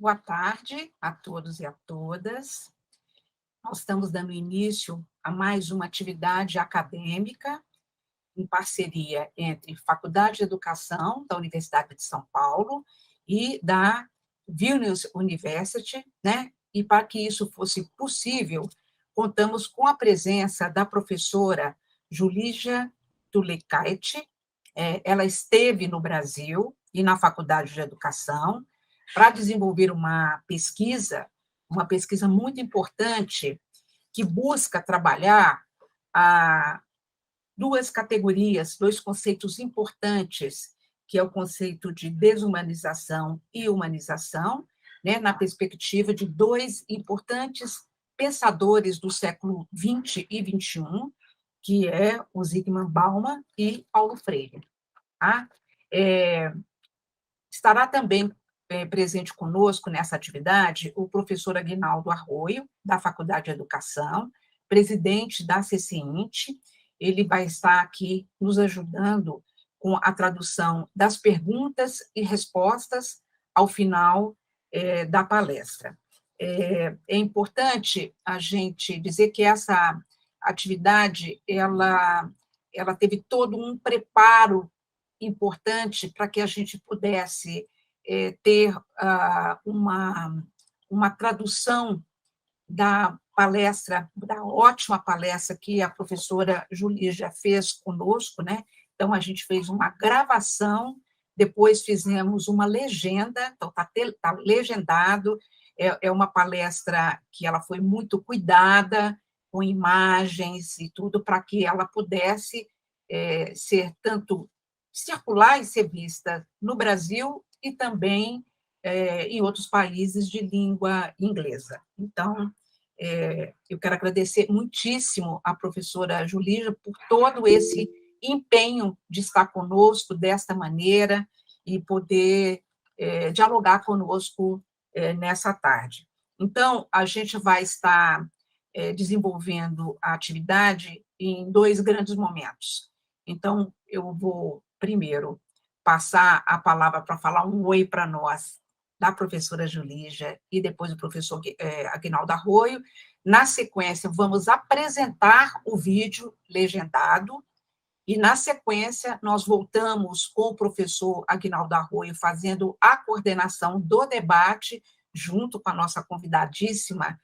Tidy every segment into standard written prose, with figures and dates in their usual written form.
Boa tarde a todos e a todas. Nós estamos dando início a mais uma atividade acadêmica em parceria entre Faculdade de Educação da Universidade de São Paulo e da Vilnius University, né? E para que isso fosse possível, contamos com a presença da professora Julija Tuleikytè. Ela esteve no Brasil e na Faculdade de Educação para desenvolver uma pesquisa muito importante que busca trabalhar duas categorias, dois conceitos importantes, que é o conceito de desumanização e humanização, né, na perspectiva de dois importantes pensadores do século XX e XXI, que é o Zygmunt Bauman e Paulo Freire. Tá? Estará também presente conosco nessa atividade o professor Aguinaldo Arroio, da Faculdade de Educação, presidente da CCINT. Ele vai estar aqui nos ajudando com a tradução das perguntas e respostas ao final da palestra. É importante a gente dizer que essa atividade ela teve todo um preparo importante para que a gente pudesse ter uma tradução da palestra, da ótima palestra que a professora Julija fez conosco, né? Então, a gente fez uma gravação, depois fizemos uma legenda, então está legendado, é uma palestra que ela foi muito cuidada, com imagens e tudo, para que ela pudesse ser tanto circular e ser vista no Brasil e também em outros países de língua inglesa. Então, eu quero agradecer muitíssimo à professora Julija por todo esse empenho de estar conosco desta maneira e poder dialogar conosco nessa tarde. Então, a gente vai estar desenvolvendo a atividade em dois grandes momentos. Então, eu vou, primeiro, passar a palavra para falar um oi para nós, da professora Julija e depois do professor Aguinaldo Arroio. Na sequência, vamos apresentar o vídeo legendado e, na sequência, nós voltamos com o professor Aguinaldo Arroio fazendo a coordenação do debate junto com a nossa convidadíssima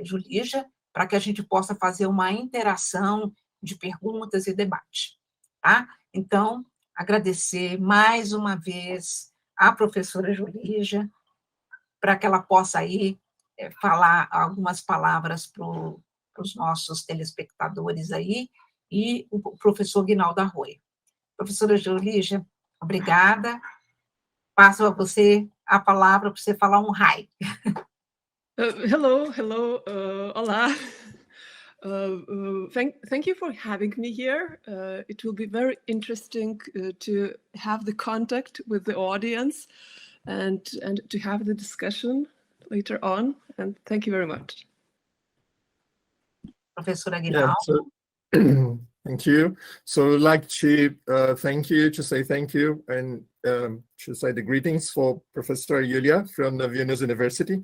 Julija, para que a gente possa fazer uma interação de perguntas e debate. Tá? Então, agradecer mais uma vez à professora Julija, para que ela possa aí falar algumas palavras para os nossos telespectadores aí, e o professor Aguinaldo Arroio. Professora Julija, obrigada. Passo a você a palavra para você falar um hi. Hello, hola. Thank you for having me here. It will be very interesting to have the contact with the audience and to have the discussion later on. And thank you very much. Professor Aguinaldo. Thank you. So I'd like to say thank you, and to say the greetings for Professor Julija from the Vilnius University.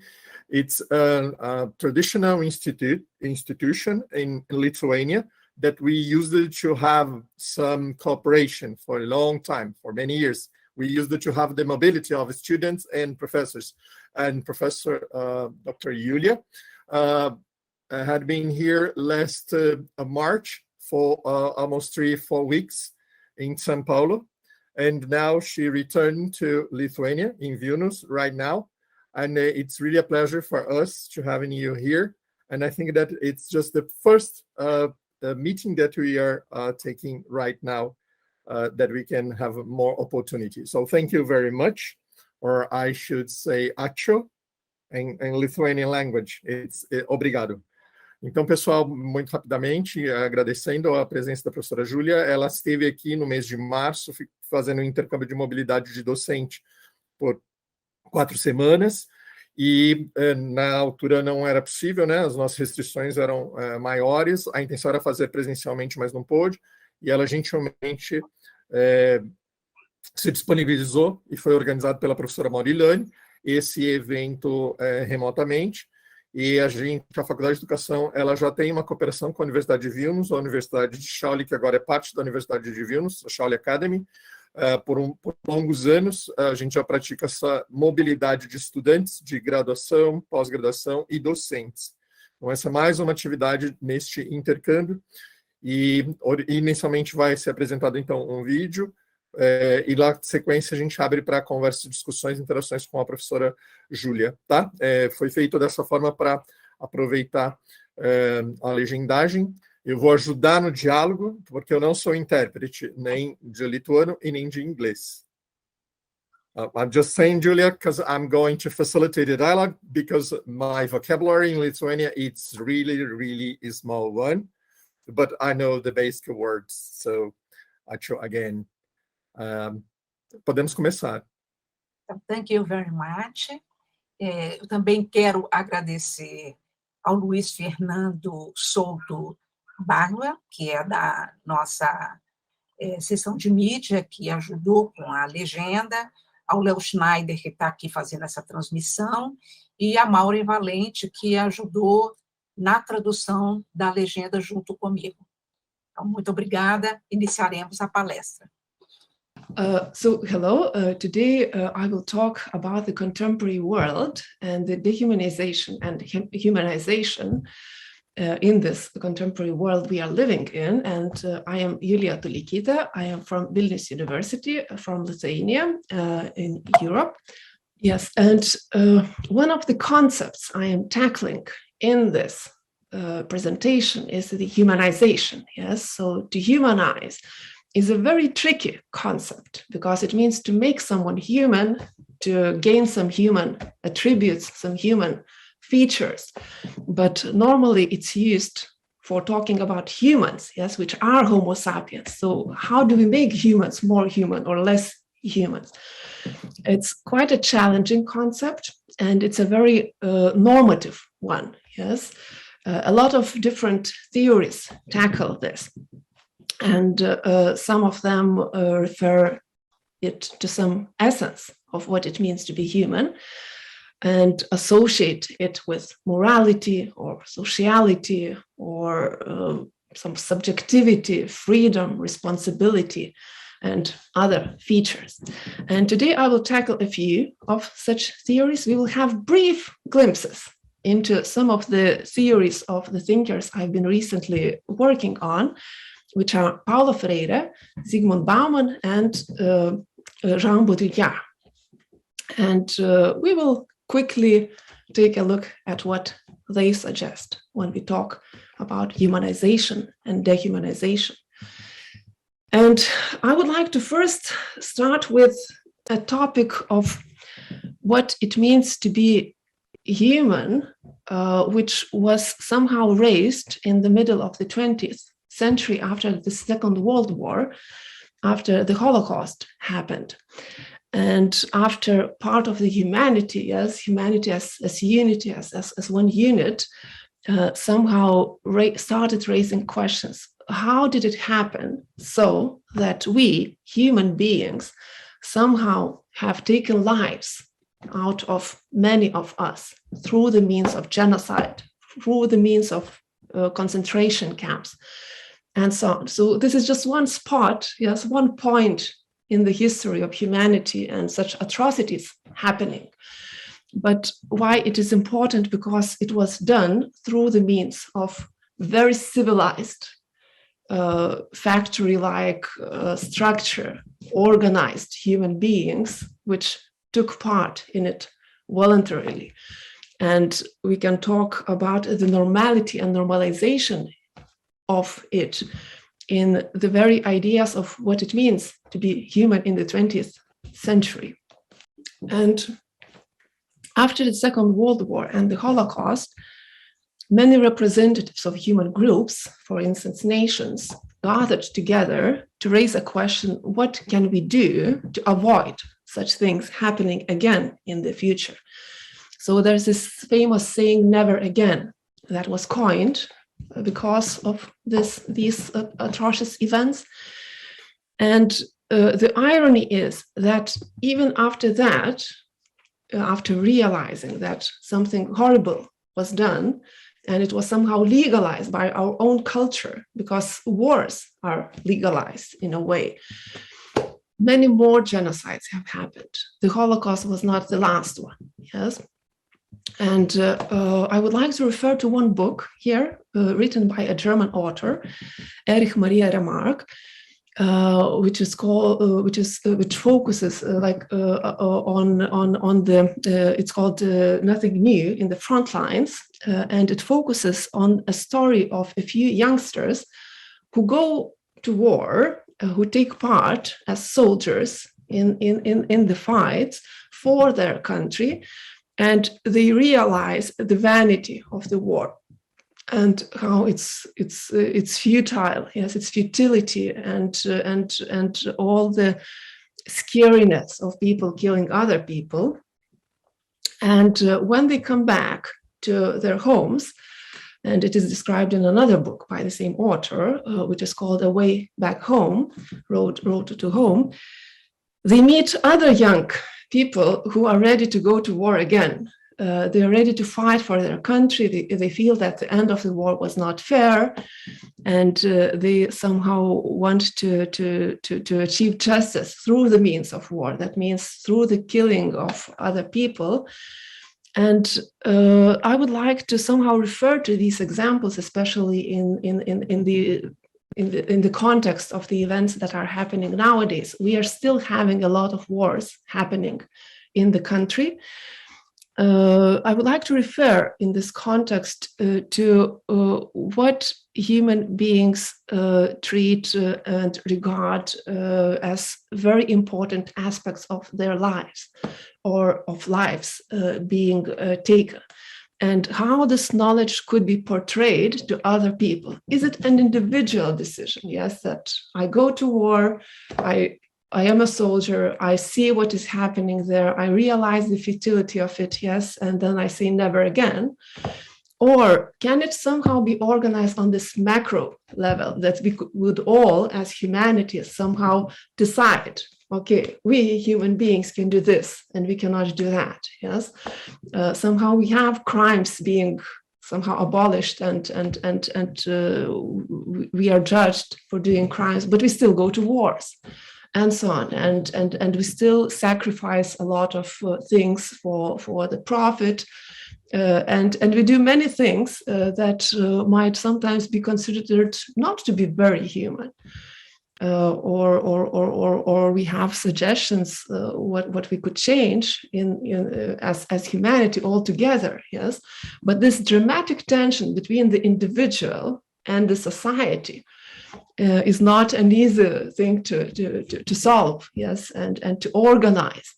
It's a traditional institution in Lithuania that we used to have some cooperation for a long time, for many years. We used to have the mobility of students and professors. And Professor Dr. Julija had been here last March for almost 3-4 weeks in São Paulo. And now she returned to Lithuania in Vilnius right now. And it's really a pleasure for us to having you here. And I think that it's just the first meeting that we are taking right now, that we can have more opportunity. So thank you very much, or I should say ačiū in Lithuanian language. It's obrigado. Então, pessoal, muito rapidamente, agradecendo a presença da professora Julija, ela esteve aqui no mês de março fazendo um intercâmbio de mobilidade de docente por 4 semanas, e na altura não era possível, né? As nossas restrições eram maiores, a intenção era fazer presencialmente, mas não pôde, e ela gentilmente se disponibilizou e foi organizado pela professora Maurilane, esse evento remotamente. E a Faculdade de Educação, ela já tem uma cooperação com a Universidade de Vilnius, a Universidade de Šiauliai, que agora é parte da Universidade de Vilnius, a Šiauliai Academy. Por longos anos, a gente já pratica essa mobilidade de estudantes de graduação, pós-graduação e docentes. Então, essa é mais uma atividade neste intercâmbio. E inicialmente vai ser apresentado, então, um vídeo, e lá, na sequência, a gente abre para conversas, discussões, interações com a professora Júlia, tá? Foi feito dessa forma para aproveitar a legendagem. Eu vou ajudar no diálogo, porque eu não sou intérprete nem de lituano e nem de inglês. I'm just saying, Julia, because I'm going to facilitate the dialogue, because my vocabulary in Lithuania, it's really, really a small one, but I know the basic words, so I try again. Podemos começar. Thank you very much. Eu também quero agradecer ao Luiz Fernando Souto Bargmann, que é da nossa seção de mídia, que ajudou com a legenda, ao Léo Schneider, que está aqui fazendo essa transmissão, e a Maureen Valente, que ajudou na tradução da legenda junto comigo. Então, muito obrigada. Iniciaremos a palestra. So hello, today I will talk about the contemporary world and the dehumanization and humanization in this contemporary world we are living in. And I am Julija Tuleikytè. I am from Vilnius University, from Lithuania in Europe. Yes, and one of the concepts I am tackling in this presentation is the humanization. Yes, so to humanize is a very tricky concept because it means to make someone human, to gain some human attributes, some human features. But normally it's used for talking about humans, yes, which are Homo sapiens. So how do we make humans more human or less humans? It's quite a challenging concept, and it's a very normative one, yes. A lot of different theories tackle this. And some of them refer it to some essence of what it means to be human and associate it with morality or sociality or some subjectivity, freedom, responsibility, and other features. And today I will tackle a few of such theories. We will have brief glimpses into some of the theories of the thinkers I've been recently working on, which are Paulo Freire, Zygmunt Bauman, and Jean Baudrillard. And we will quickly take a look at what they suggest when we talk about humanization and dehumanization. And I would like to first start with a topic of what it means to be human, which was somehow raised in the middle of the 20th century after the Second World War, after the Holocaust happened. And after part of the humanity, yes, humanity as unity, as one unit, somehow started raising questions. How did it happen so that we, human beings, somehow have taken lives out of many of us through the means of genocide, through the means of concentration camps, and so on. So this is just one spot, yes, one point in the history of humanity and such atrocities happening. But why it is important? Because it was done through the means of very civilized, factory-like structure, organized human beings, which took part in it voluntarily. And we can talk about the normality and normalization of it in the very ideas of what it means to be human in the 20th century. And after the Second World War and the Holocaust, many representatives of human groups, for instance, nations, gathered together to raise a question: what can we do to avoid such things happening again in the future? So there's this famous saying, never again, that was coined because of these atrocious events. And the irony is that even after that, after realizing that something horrible was done, and it was somehow legalized by our own culture, because wars are legalized in a way. Many more genocides have happened. The Holocaust was not the last one, yes? And I would like to refer to one book here, written by a German author, Erich Maria Remarque, which focuses on the it's called Nothing New in the Front Lines, and it focuses on a story of a few youngsters who go to war, who take part as soldiers in the fights for their country, and they realize the vanity of the war, and how it's futile, yes, its futility, and all the scariness of people killing other people. And when they come back to their homes, and it is described in another book by the same author, which is called A Way Back Home, Road to Home, they meet other young people who are ready to go to war again. They are ready to fight for their country. They feel that the end of the war was not fair, and they somehow want to achieve justice through the means of war. That means through the killing of other people. And I would like to somehow refer to these examples, especially in the context of the events that are happening nowadays. We are still having a lot of wars happening in the country. I would like to refer in this context to what human beings treat and regard as very important aspects of their lives, or of lives being taken, and how this knowledge could be portrayed to other people. Is it an individual decision? Yes, that I go to war, I am a soldier, I see what is happening there, I realize the futility of it, yes, and then I say never again. Or can it somehow be organized on this macro level, that we would all, as humanity, somehow decide, okay, we human beings can do this and we cannot do that, yes? Somehow we have crimes being somehow abolished, and we are judged for doing crimes, but we still go to wars, and so on, and we still sacrifice a lot of things for the profit, and we do many things that might sometimes be considered not to be very human, or we have suggestions what we could change as humanity altogether, yes. But this dramatic tension between the individual and the society is not an easy thing to solve, yes, and to organize.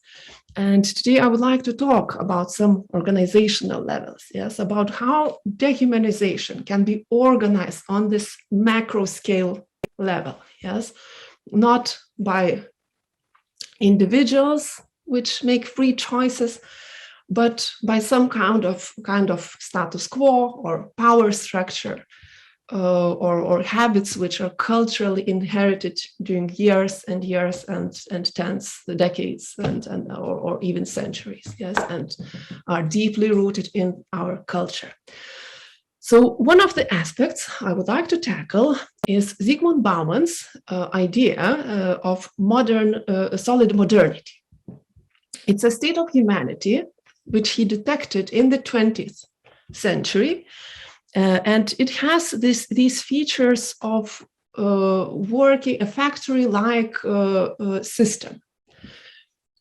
And today I would like to talk about some organizational levels, yes, about how dehumanization can be organized on this macro scale level, yes, not by individuals which make free choices, but by some kind of status quo or power structure, or habits which are culturally inherited during years and years and tens, decades, or even centuries, yes, and are deeply rooted in our culture. So one of the aspects I would like to tackle is Zygmunt Bauman's idea of solid modernity. It's a state of humanity which he detected in the 20th century. And it has these features of working a factory-like system.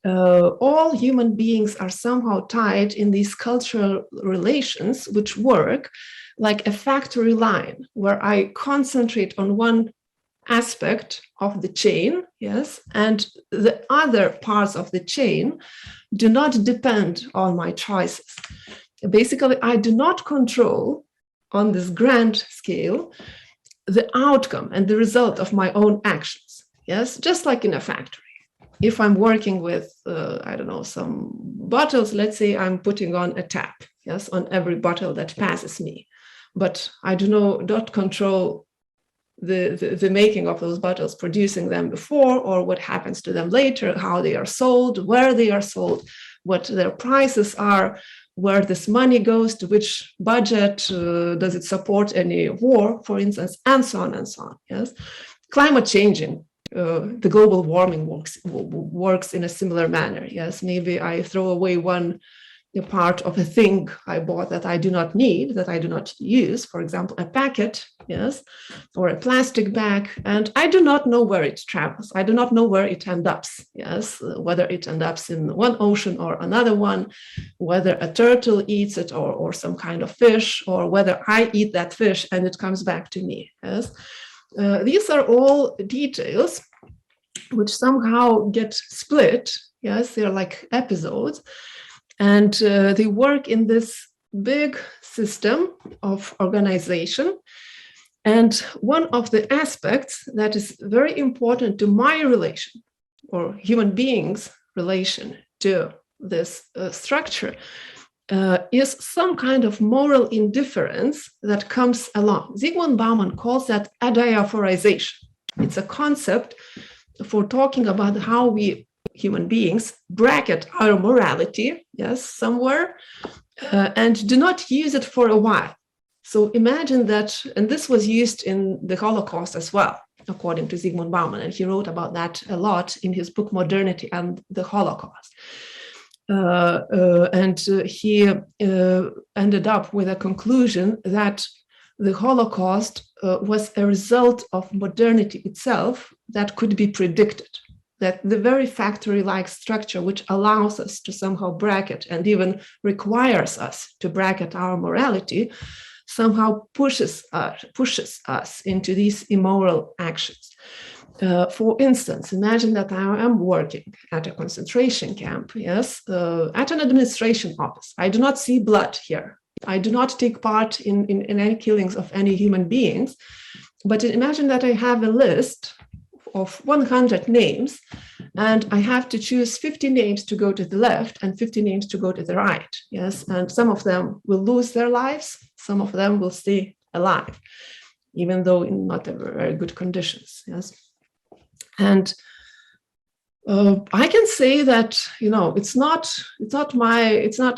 All human beings are somehow tied in these cultural relations which work like a factory line, where I concentrate on one aspect of the chain, yes, and the other parts of the chain do not depend on my choices. Basically, I do not control on this grand scale the outcome and the result of my own actions, yes, just like in a factory. If I'm working with, I don't know, some bottles, let's say I'm putting on a tap, yes, on every bottle that passes me, but I do not control the making of those bottles, producing them before, or what happens to them later, how they are sold, where they are sold. what their prices are, where this money goes, to which budget, does it support any war, for instance, and so on and so on. Yes, climate changing, the global warming works in a similar manner. Yes, maybe I throw away a part of a thing I bought that I do not need, that I do not use, for example, a packet, yes, or a plastic bag, and I do not know where it travels. I do not know where it ends up, yes, whether it ends up in one ocean or another one, whether a turtle eats it or some kind of fish, or whether I eat that fish and it comes back to me, yes. These are all details which somehow get split, yes, they're like episodes, and they work in this big system of organization. And one of the aspects that is very important to my relation, or human beings' relation to this structure, is some kind of moral indifference that comes along. Zygmunt Bauman calls that adiaphorization. It's a concept for talking about how we human beings bracket our morality, yes, somewhere, and do not use it for a while. So imagine that, and this was used in the Holocaust as well, according to Zygmunt Bauman, and he wrote about that a lot in his book Modernity and the Holocaust. And he ended up with a conclusion that the Holocaust was a result of modernity itself that could be predicted. That the very factory-like structure which allows us to somehow bracket and even requires us to bracket our morality somehow pushes us into these immoral actions. For instance, imagine that I am working at a concentration camp, yes, at an administration office. I do not see blood here. I do not take part in any killings of any human beings, but imagine that I have a list of 100 names, and I have to choose 50 names to go to the left and 50 names to go to the right. Yes, and some of them will lose their lives, some of them will stay alive, even though in not very good conditions. Yes, and I can say that, you know, it's not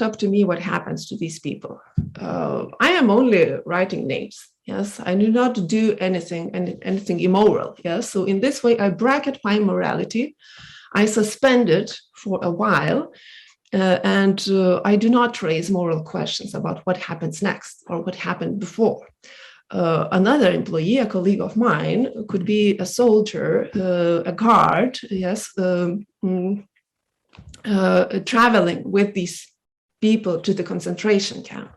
up to me what happens to these people. I am only writing names. Yes, I do not do anything immoral. Yes, so in this way, I bracket my morality. I suspend it for a while, and I do not raise moral questions about what happens next or what happened before. Another employee, a colleague of mine, could be a soldier, a guard, yes, traveling with these people to the concentration camp.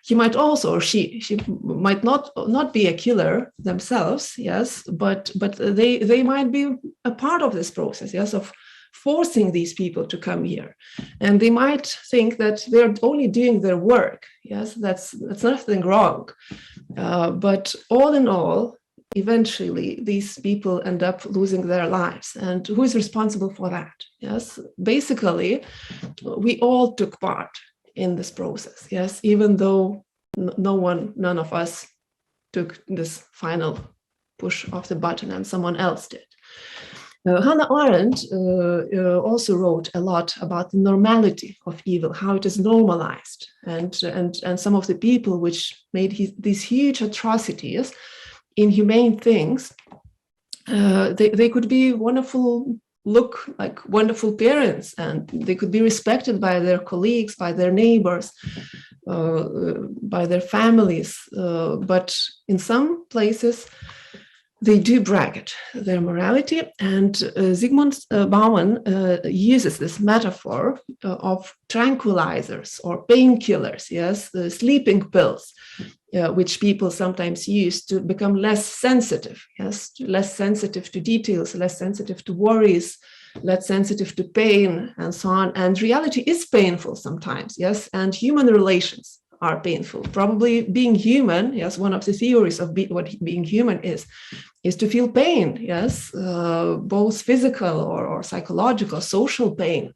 He might also, or she might not be a killer themselves, yes, but they might be a part of this process, yes, of forcing these people to come here, and they might think that they're only doing their work. Yes, that's nothing wrong, but all in all, eventually these people end up losing their lives, and who is responsible for that? Yes, basically, we all took part in this process, yes, even though none of us took this final push of the button and someone else did. Hannah Arendt also wrote a lot about the normality of evil, how it is normalized, and some of the people which made these huge atrocities, inhumane things, they could be look like wonderful parents, and they could be respected by their colleagues, by their neighbors, by their families, but in some places they do bracket their morality. And Zygmunt Bauman uses this metaphor of tranquilizers or painkillers, yes, the sleeping pills, which people sometimes use to become less sensitive, yes, less sensitive to details, less sensitive to worries, less sensitive to pain, and so on. And reality is painful sometimes, yes, and human relations are painful. Probably being human, yes, one of the theories of what being human is to feel pain, yes, both physical or psychological, social pain,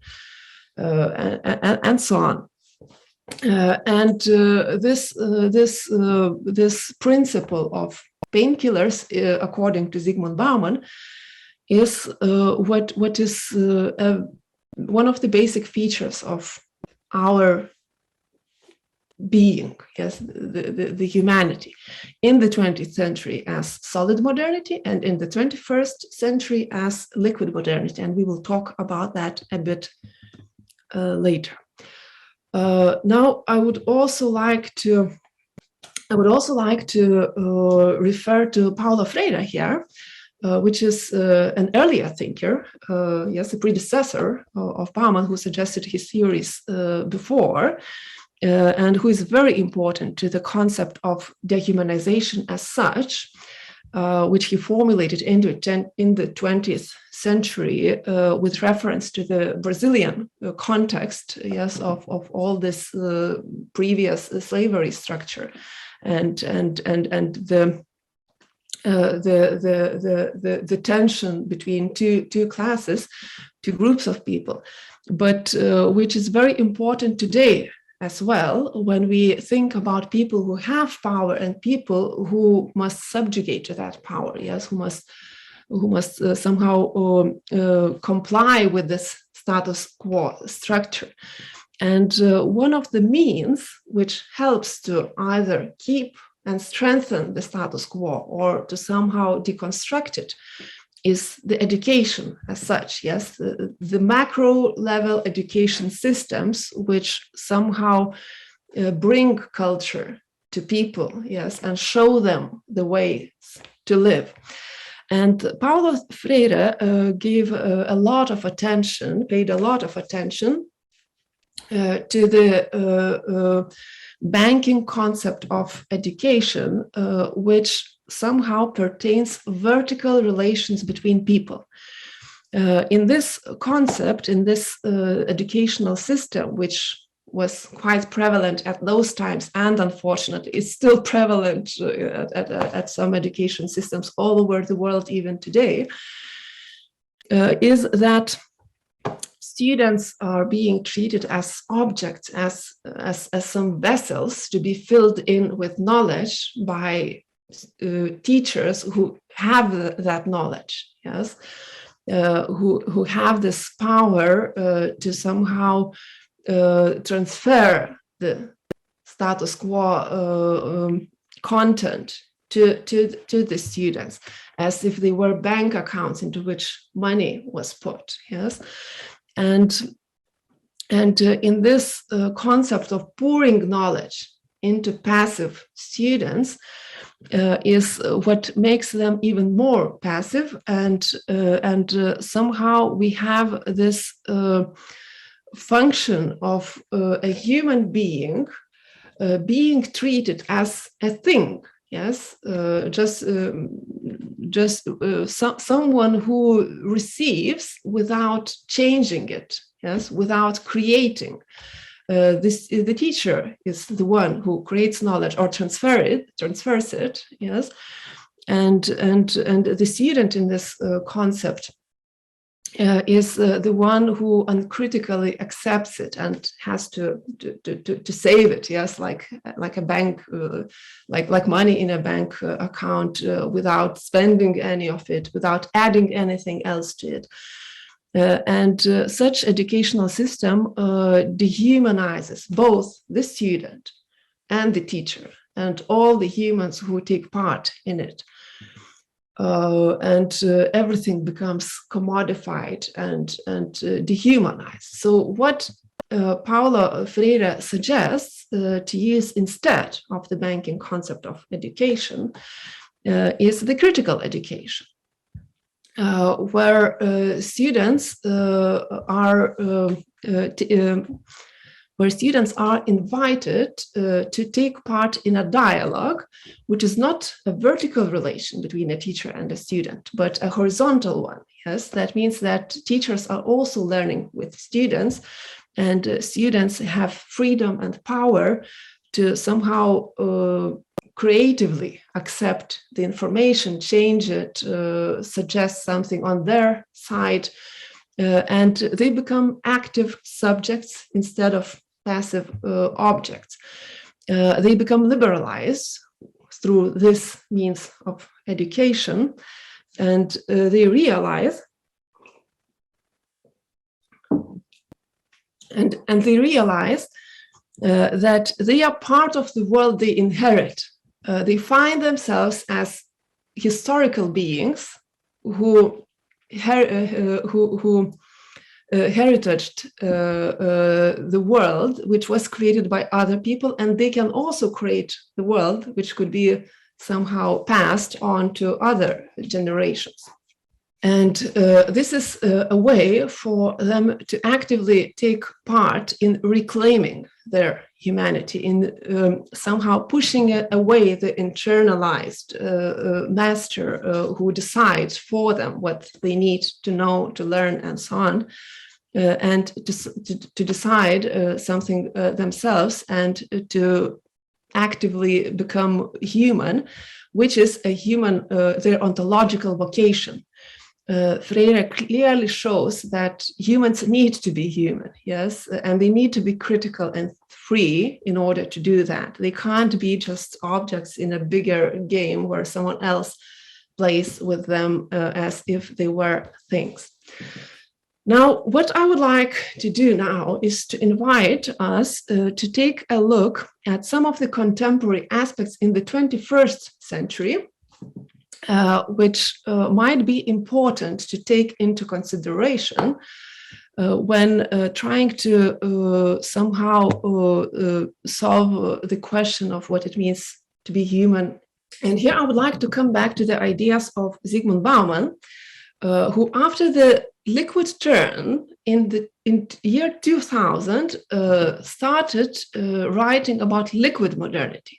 and so on. And this principle of painkillers, according to Zygmunt Bauman, is what is one of the basic features of our being, yes, the humanity in the 20th century as solid modernity, and in the 21st century as liquid modernity. And we will talk about that a bit later. Now, I would also like to refer to Paulo Freire here, which is an earlier thinker, yes, a predecessor of Bargmann, who suggested his theories before, and who is very important to the concept of dehumanization as such, which he formulated in the 20th century with reference to the Brazilian context, yes, of all this previous slavery structure, and the tension between two classes, two groups of people, but which is very important today as well, when we think about people who have power and people who must subjugate to that power, yes, who must somehow comply with this status quo structure. And one of the means which helps to either keep and strengthen the status quo or to somehow deconstruct it is the education as such, yes, the macro level education systems which somehow bring culture to people, yes, and show them the ways to live. And Paulo Freire paid a lot of attention to the banking concept of education, which somehow pertains vertical relations between people. In this concept, in this educational system, which was quite prevalent at those times, and unfortunately is still prevalent at some education systems all over the world even today, is that students are being treated as objects, as some vessels to be filled in with knowledge by teachers who have that knowledge, yes, who have this power to somehow transfer the status quo content to the students, as if they were bank accounts into which money was put, yes. And in this concept of pouring knowledge into passive students is what makes them even more passive, and somehow we have this function of a human being being treated as a thing, yes, someone who receives without changing it, yes, without creating. The teacher is the one who creates knowledge or transfers it, yes, and the student in this concept is the one who uncritically accepts it and has to save it, yes, like a bank, like money in a bank account, without spending any of it, without adding anything else to it. And such educational system dehumanizes both the student and the teacher and all the humans who take part in it. And everything becomes commodified and dehumanized. So what Paulo Freire suggests to use instead of the banking concept of education is the critical education. Where students are invited to take part in a dialogue, which is not a vertical relation between a teacher and a student, but a horizontal one. Yes, that means that teachers are also learning with students, and students have freedom and power to somehow creatively accept the information, change it, suggest something on their side, and they become active subjects instead of passive objects. They become liberalized through this means of education, and they realize And they realize that they are part of the world they inherit. They find themselves as historical beings who heritage the world which was created by other people, and they can also create the world which could be somehow passed on to other generations. And this is a way for them to actively take part in reclaiming their humanity, in somehow pushing away the internalized master who decides for them what they need to know, to learn, and so on, and to decide something themselves, and to actively become human, which is a human, their ontological vocation. Freire clearly shows that humans need to be human, yes, and they need to be critical and free in order to do that. They can't be just objects in a bigger game where someone else plays with them as if they were things. Now, what I would like to do now is to invite us to take a look at some of the contemporary aspects in the 21st century, which might be important to take into consideration when trying to somehow solve the question of what it means to be human. And here I would like to come back to the ideas of Zygmunt Bauman, who after the liquid turn in the year 2000 started writing about liquid modernity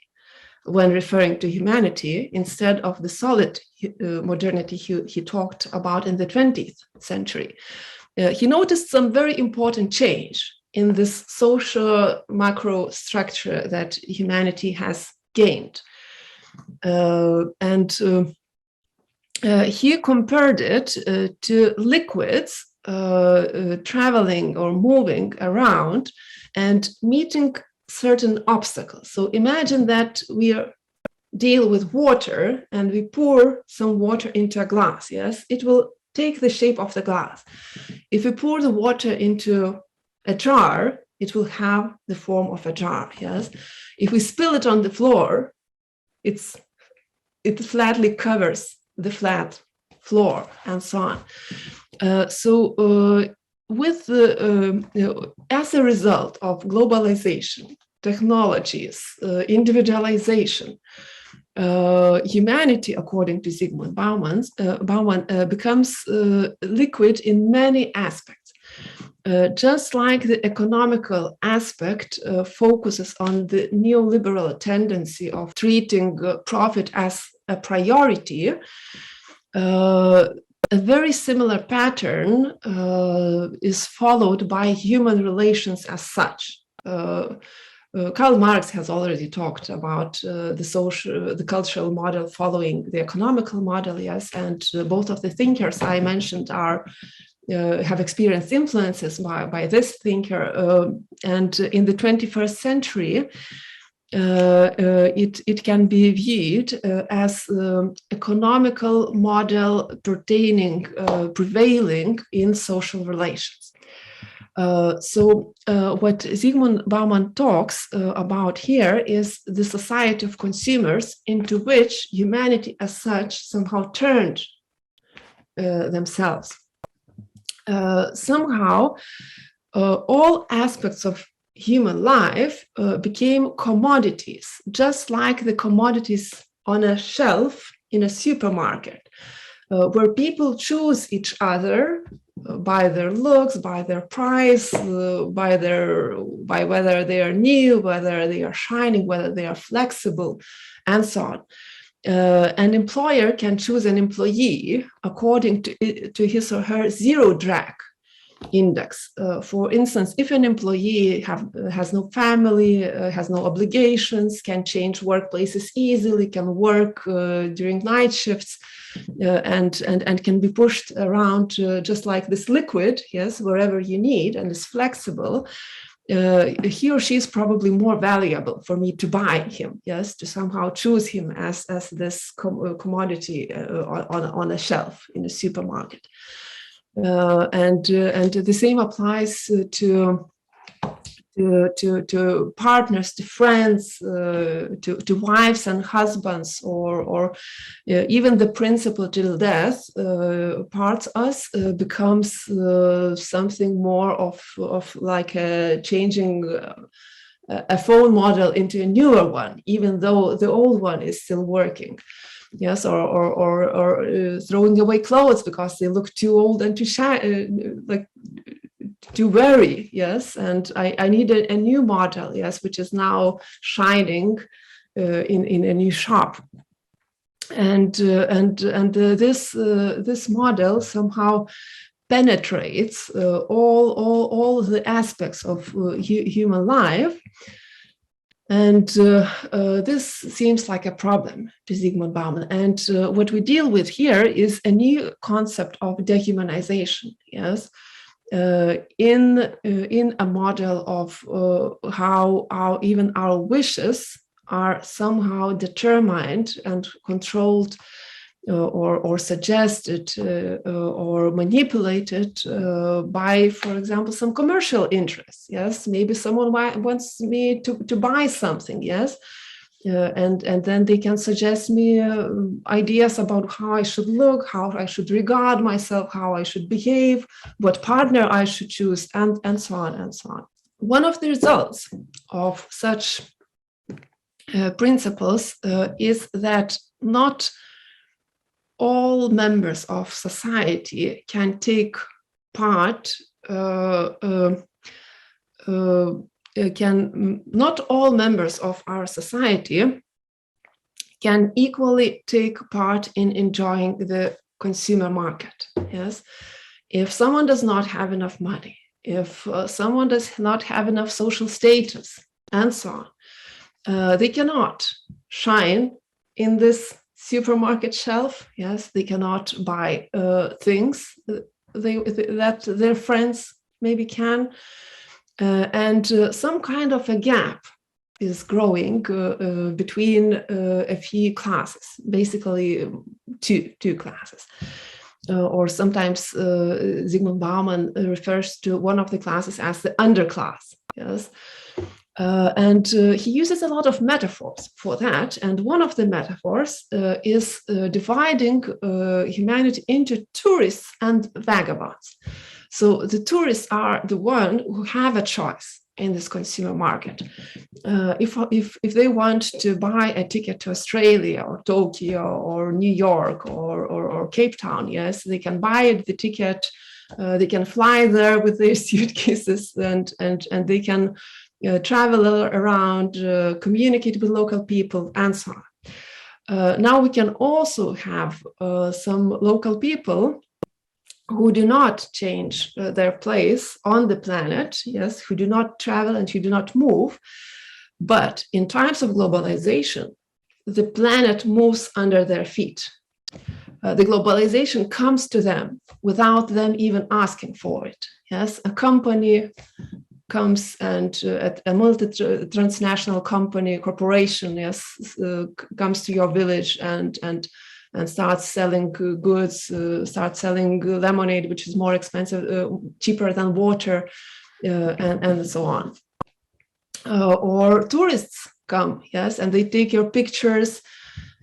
when referring to humanity, instead of the solid modernity he talked about in the 20th century. He noticed some very important change in this social macro structure that humanity has gained. He compared it to liquids traveling or moving around and meeting certain obstacles. So imagine that we deal with water and we pour some water into a glass, yes? It will take the shape of the glass. If we pour the water into a jar, it will have the form of a jar, yes? If we spill it on the floor, it flatly covers the flat floor, and so on. With as a result of globalization, technologies, individualization, humanity, according to Zygmunt Bauman, becomes liquid in many aspects. Just like the economical aspect focuses on the neoliberal tendency of treating profit as a priority, a very similar pattern is followed by human relations as such. Karl Marx has already talked about the cultural model following the economical model, yes, and both of the thinkers I mentioned have experienced influences by this thinker. And in the 21st century, it can be viewed as economical model prevailing in social relations. What Zygmunt Bauman talks about here is the society of consumers into which humanity as such somehow turned themselves. Somehow, all aspects of human life became commodities, just like the commodities on a shelf in a supermarket, where people choose each other by their looks, by their price, by whether they are new, whether they are shining, whether they are flexible, and so on. An employer can choose an employee according to his or her zero drag index. For instance, if an employee has no family, has no obligations, can change workplaces easily, can work during night shifts, and can be pushed around just like this liquid, yes, wherever you need, and is flexible, he or she is probably more valuable for me to buy him, yes, to somehow choose him as this commodity on a shelf in a supermarket. And the same applies to to partners, to friends, to wives and husbands, or even the principle till death, parts us becomes something more of like changing a phone model into a newer one, even though the old one is still working. Yes, or throwing away clothes because they look too old and too shy, like too weary. Yes, and I need a new model. Yes, which is now shining in a new shop. And this model somehow penetrates all the aspects of human life. And this seems like a problem to Zygmunt Bauman. And what we deal with here is a new concept of dehumanization. Yes, in a model of how even our wishes are somehow determined and controlled or suggested or manipulated by, for example, some commercial interests. Yes, maybe someone wants me to buy something. Yes, and then they can suggest me ideas about how I should look, how I should regard myself, how I should behave, what partner I should choose, and so on and so on. One of the results of such principles is that not all members of society can take part, not all members of our society can equally take part in enjoying the consumer market. Yes, if someone does not have enough money, if someone does not have enough social status, and so on, they cannot shine in this supermarket shelf. Yes, they cannot buy things that their friends maybe can, and some kind of a gap is growing between a few classes, basically two classes. Or sometimes Zygmunt Bauman refers to one of the classes as the underclass. Yes. And he uses a lot of metaphors for that. And one of the metaphors is dividing humanity into tourists and vagabonds. So the tourists are the one who have a choice in this consumer market. If they want to buy a ticket to Australia or Tokyo or New York or Cape Town, yes, they can buy the ticket. They can fly there with their suitcases and they can travel around, communicate with local people, and so on. Now we can also have some local people who do not change their place on the planet, yes, who do not travel and who do not move. But in times of globalization, the planet moves under their feet. The globalization comes to them without them even asking for it. Yes, a company comes and a multi-transnational company, corporation, yes, comes to your village and starts selling goods, starts selling lemonade, which is more expensive, cheaper than water, and so on. Or tourists come, yes, and they take your pictures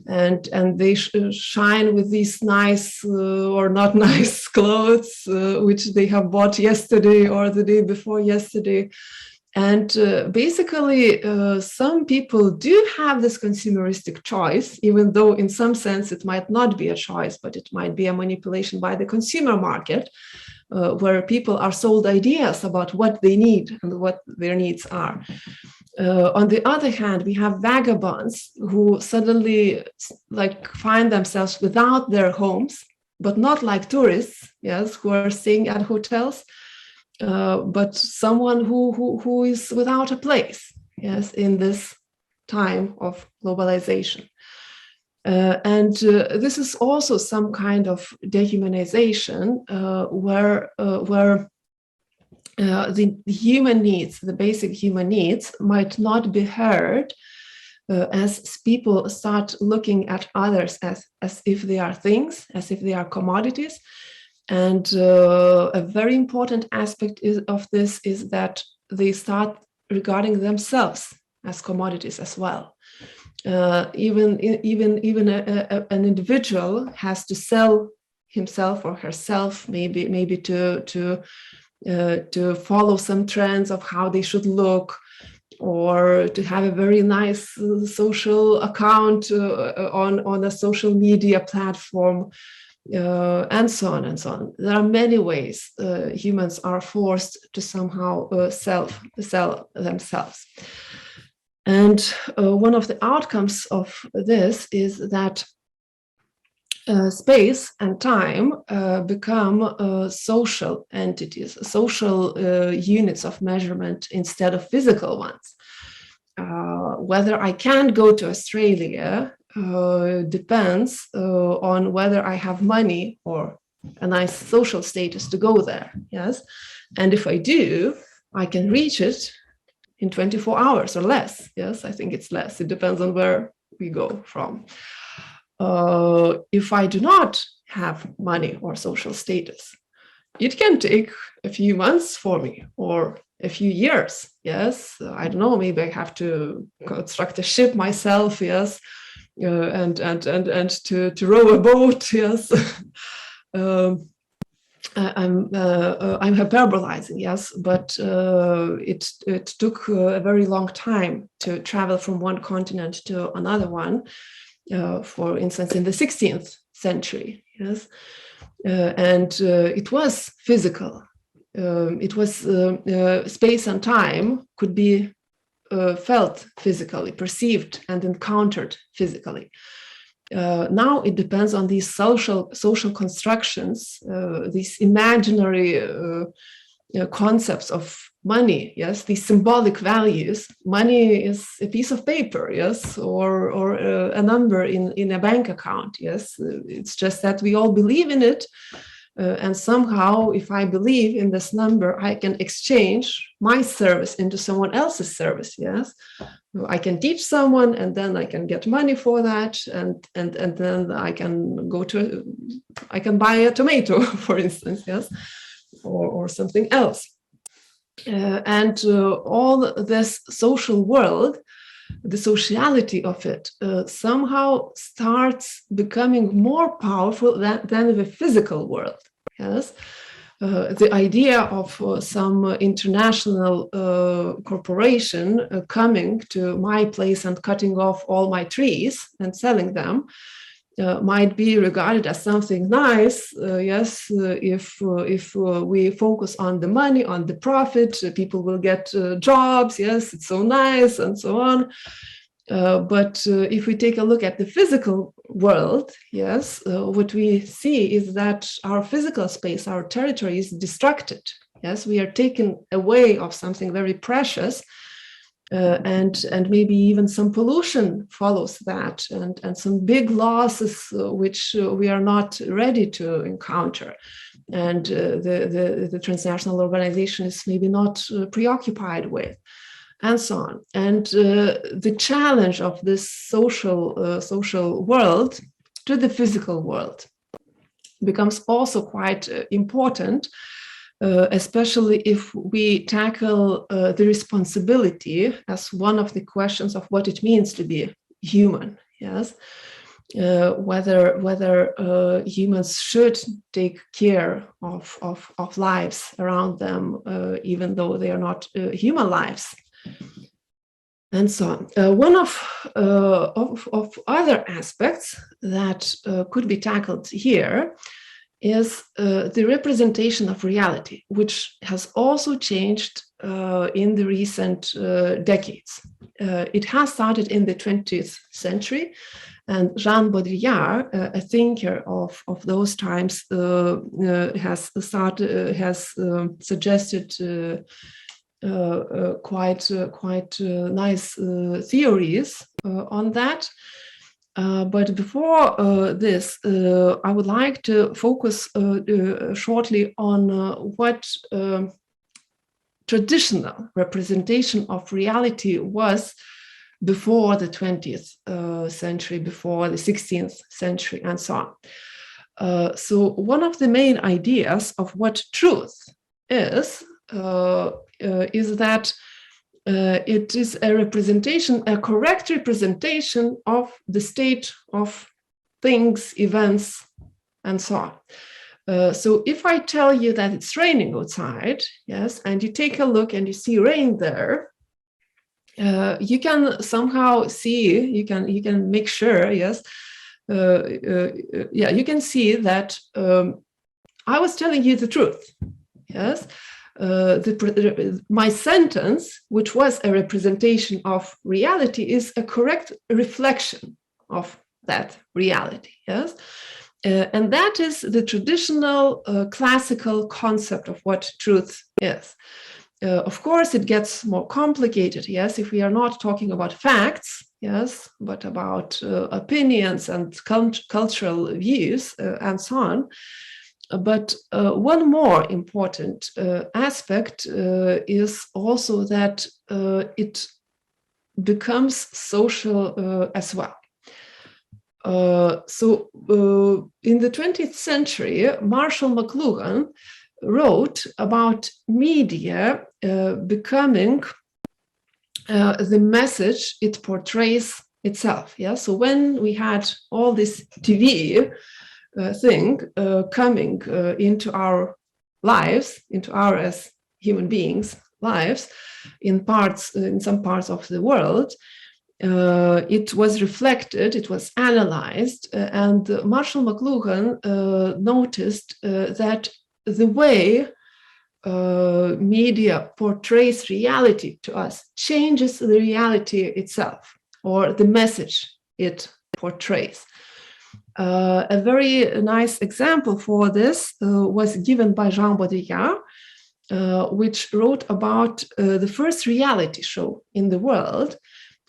and they shine with these nice or not nice clothes, which they have bought yesterday or the day before yesterday. And basically, some people do have this consumeristic choice, even though in some sense it might not be a choice, but it might be a manipulation by the consumer market, where people are sold ideas about what they need and what their needs are. On the other hand, we have vagabonds who suddenly find themselves without their homes, but not like tourists, yes, who are staying at hotels, but someone who is without a place, yes, in this time of globalization. And this is also some kind of dehumanization where the human needs, the basic human needs, might not be heard as people start looking at others as if they are things, as if they are commodities. And a very important aspect of this is that they start regarding themselves as commodities as well. Even an individual has to sell himself or herself, maybe to follow some trends of how they should look, or to have a very nice social account on a social media platform, and so on and so on. There are many ways humans are forced to somehow sell themselves. And one of the outcomes of this is that space and time become social entities, social units of measurement instead of physical ones. Whether I can go to Australia depends on whether I have money or a nice social status to go there, yes? And if I do, I can reach it in 24 hours or less, yes? I think it's less, it depends on where we go from. If I do not have money or social status, it can take a few months for me or a few years, yes? I don't know, maybe I have to construct a ship myself, yes? And to row a boat, yes? I'm hyperbolizing, yes, but it took a very long time to travel from one continent to another one. For instance, in the 16th century, yes, and it was physical. It was space and time could be felt physically, perceived and encountered physically. Now it depends on these social constructions, these imaginary concepts of money, yes, these symbolic values. Money is a piece of paper, yes, or a number in a bank account, yes. It's just that we all believe in it, and somehow, if I believe in this number, I can exchange my service into someone else's service, yes. I can teach someone, and then I can get money for that, and then I can I can buy a tomato, for instance, yes, or something else. And all this social world, the sociality of it, somehow starts becoming more powerful than the physical world. Yes, the idea of some international corporation coming to my place and cutting off all my trees and selling them might be regarded as something nice, yes, if we focus on the money, on the profit, people will get jobs, yes, it's so nice, and so on. But if we take a look at the physical world, yes, what we see is that our physical space, our territory is destructed. Yes, we are taken away of something very precious. And maybe even some pollution follows that, and some big losses which we are not ready to encounter, and the transnational organization is maybe not preoccupied with, and so on. And the challenge of this social world to the physical world becomes also quite important. Especially if we tackle the responsibility as one of the questions of what it means to be human, yes, whether humans should take care of lives around them, even though they are not human lives, and so on. One of other aspects that could be tackled here is the representation of reality, which has also changed in the recent decades. It has started in the 20th century, and Jean Baudrillard, a thinker of those times, has suggested quite nice theories on that. But before this, I would like to focus shortly on what traditional representation of reality was before the 20th century, before the 16th century, and so on. So one of the main ideas of what truth is that it is a representation, a correct representation of the state of things, events, and so on. So if I tell you that it's raining outside, yes, and you take a look and you see rain there, you can somehow see, you can make sure, yes, yeah, you can see that I was telling you the truth, yes. My sentence, which was a representation of reality, is a correct reflection of that reality, yes. And that is the traditional classical concept of what truth is. Of course, it gets more complicated, yes, if we are not talking about facts, yes, but about opinions and cultural views and so on. But one more important aspect is also that it becomes social as well. So in the 20th century, Marshall McLuhan wrote about media becoming the message it portrays itself. Yeah. So when we had all this TV thing coming into our lives, into our as human beings lives, in some parts of the world, it was reflected, it was analyzed, and Marshall McLuhan noticed that the way media portrays reality to us changes the reality itself, or the message it portrays. A very nice example for this was given by Jean Baudrillard, which wrote about the first reality show in the world,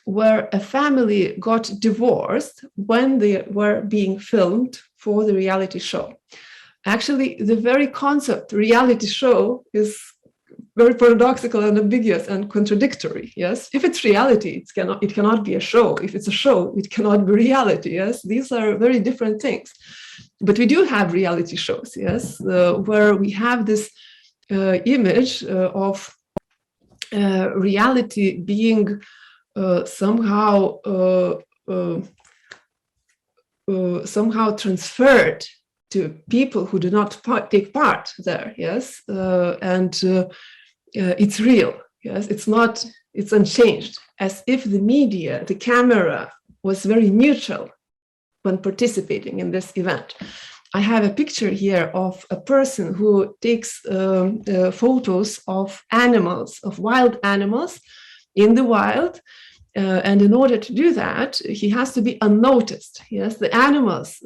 where a family got divorced when they were being filmed for the reality show. Actually, the very concept reality show is very paradoxical and ambiguous and contradictory. Yes, if it's reality, it cannot be a show. If it's a show, it cannot be reality. Yes, these are very different things. But we do have reality shows. Yes, where we have this image of reality being somehow transferred to people who do not take part there, yes, and it's real, yes, it's unchanged, as if the media, the camera, was very neutral when participating in this event. I have a picture here of a person who takes photos of animals, of wild animals in the wild. And in order to do that, he has to be unnoticed. Yes, the animals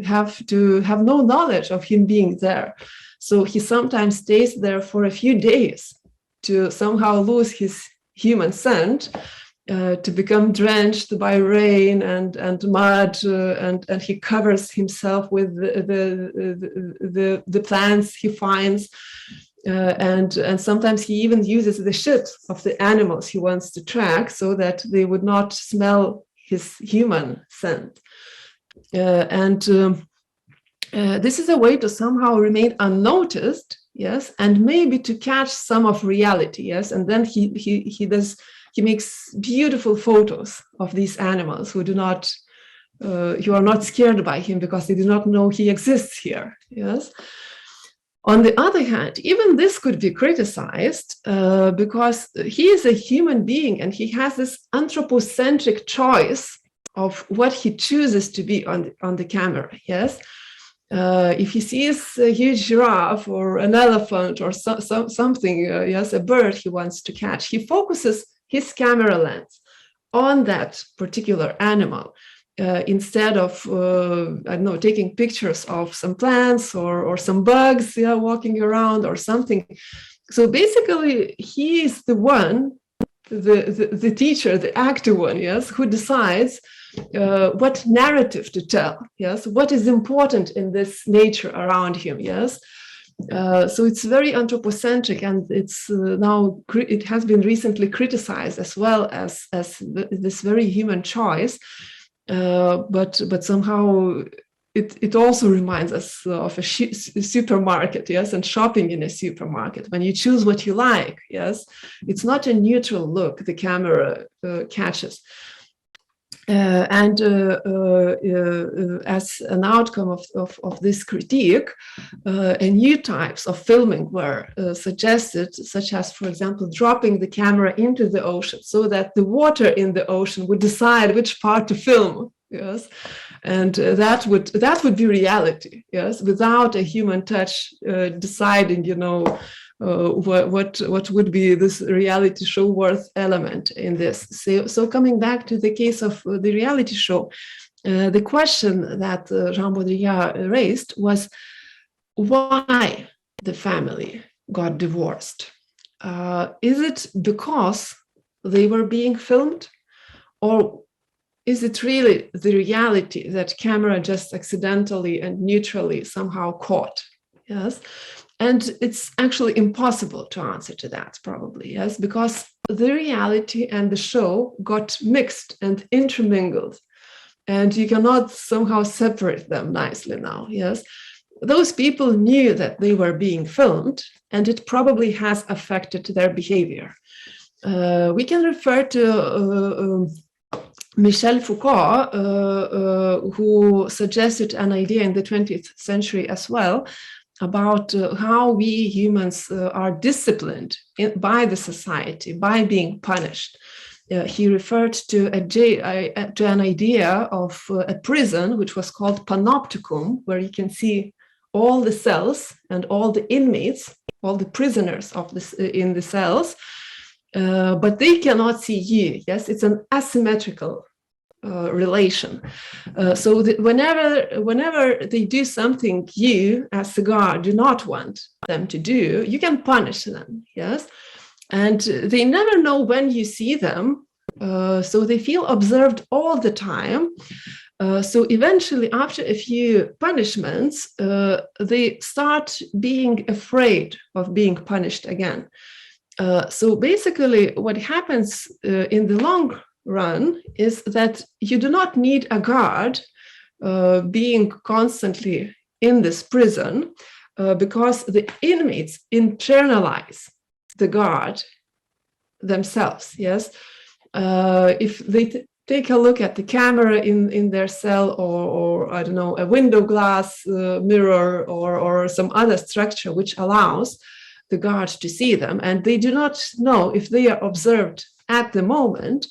have to have no knowledge of him being there. So he sometimes stays there for a few days to somehow lose his human scent, to become drenched by rain and mud, and he covers himself with the plants he finds. And sometimes he even uses the shit of the animals he wants to track so that they would not smell his human scent. This is a way to somehow remain unnoticed, yes, and maybe to catch some of reality, yes. And then he makes beautiful photos of these animals who do not, who are not scared by him because they do not know he exists here, yes. On the other hand, even this could be criticized because he is a human being and he has this anthropocentric choice of what he chooses to be on the camera, yes? If he sees a huge giraffe or an elephant or something, yes, a bird he wants to catch, he focuses his camera lens on that particular animal. Instead of, I don't know, taking pictures of some plants or some bugs, yeah, walking around or something. So basically, he is the one, the teacher, the active one, yes, who decides what narrative to tell, yes, what is important in this nature around him, yes. So it's very anthropocentric, and it's now it has been recently criticized as well as this very human choice. But somehow it also reminds us of a supermarket, yes, and shopping in a supermarket. When you choose what you like, yes, it's not a neutral look the camera catches. And as an outcome of this critique, new types of filming were suggested, such as, for example, dropping the camera into the ocean so that the water in the ocean would decide which part to film. Yes, and that would be reality. Yes, without a human touch deciding, what would be this reality show worth element in this. So coming back to the case of the reality show, the question that Jean Baudrillard raised was why the family got divorced. Is it because they were being filmed, or is it really the reality that camera just accidentally and neutrally somehow caught? Yes. And it's actually impossible to answer to that, probably, yes, because the reality and the show got mixed and intermingled, and you cannot somehow separate them nicely now, yes. Those people knew that they were being filmed, and it probably has affected their behavior. We can refer to Michel Foucault, who suggested an idea in the 20th century as well, about how we humans are disciplined by the society, by being punished. He referred to an idea of a prison, which was called panopticum, where you can see all the cells and all the inmates, all the prisoners in the cells, but they cannot see you. Yes, it's an asymmetrical relation. So whenever they do something you, as the guard, do not want them to do, you can punish them, yes? And they never know when you see them, so they feel observed all the time. So eventually, after a few punishments, they start being afraid of being punished again. So basically, what happens in the long run is that you do not need a guard being constantly in this prison because the inmates internalize the guard themselves. Yes, if they take a look at the camera in their cell, or I don't know, a window glass mirror, or some other structure which allows the guard to see them, and they do not know if they are observed at the moment,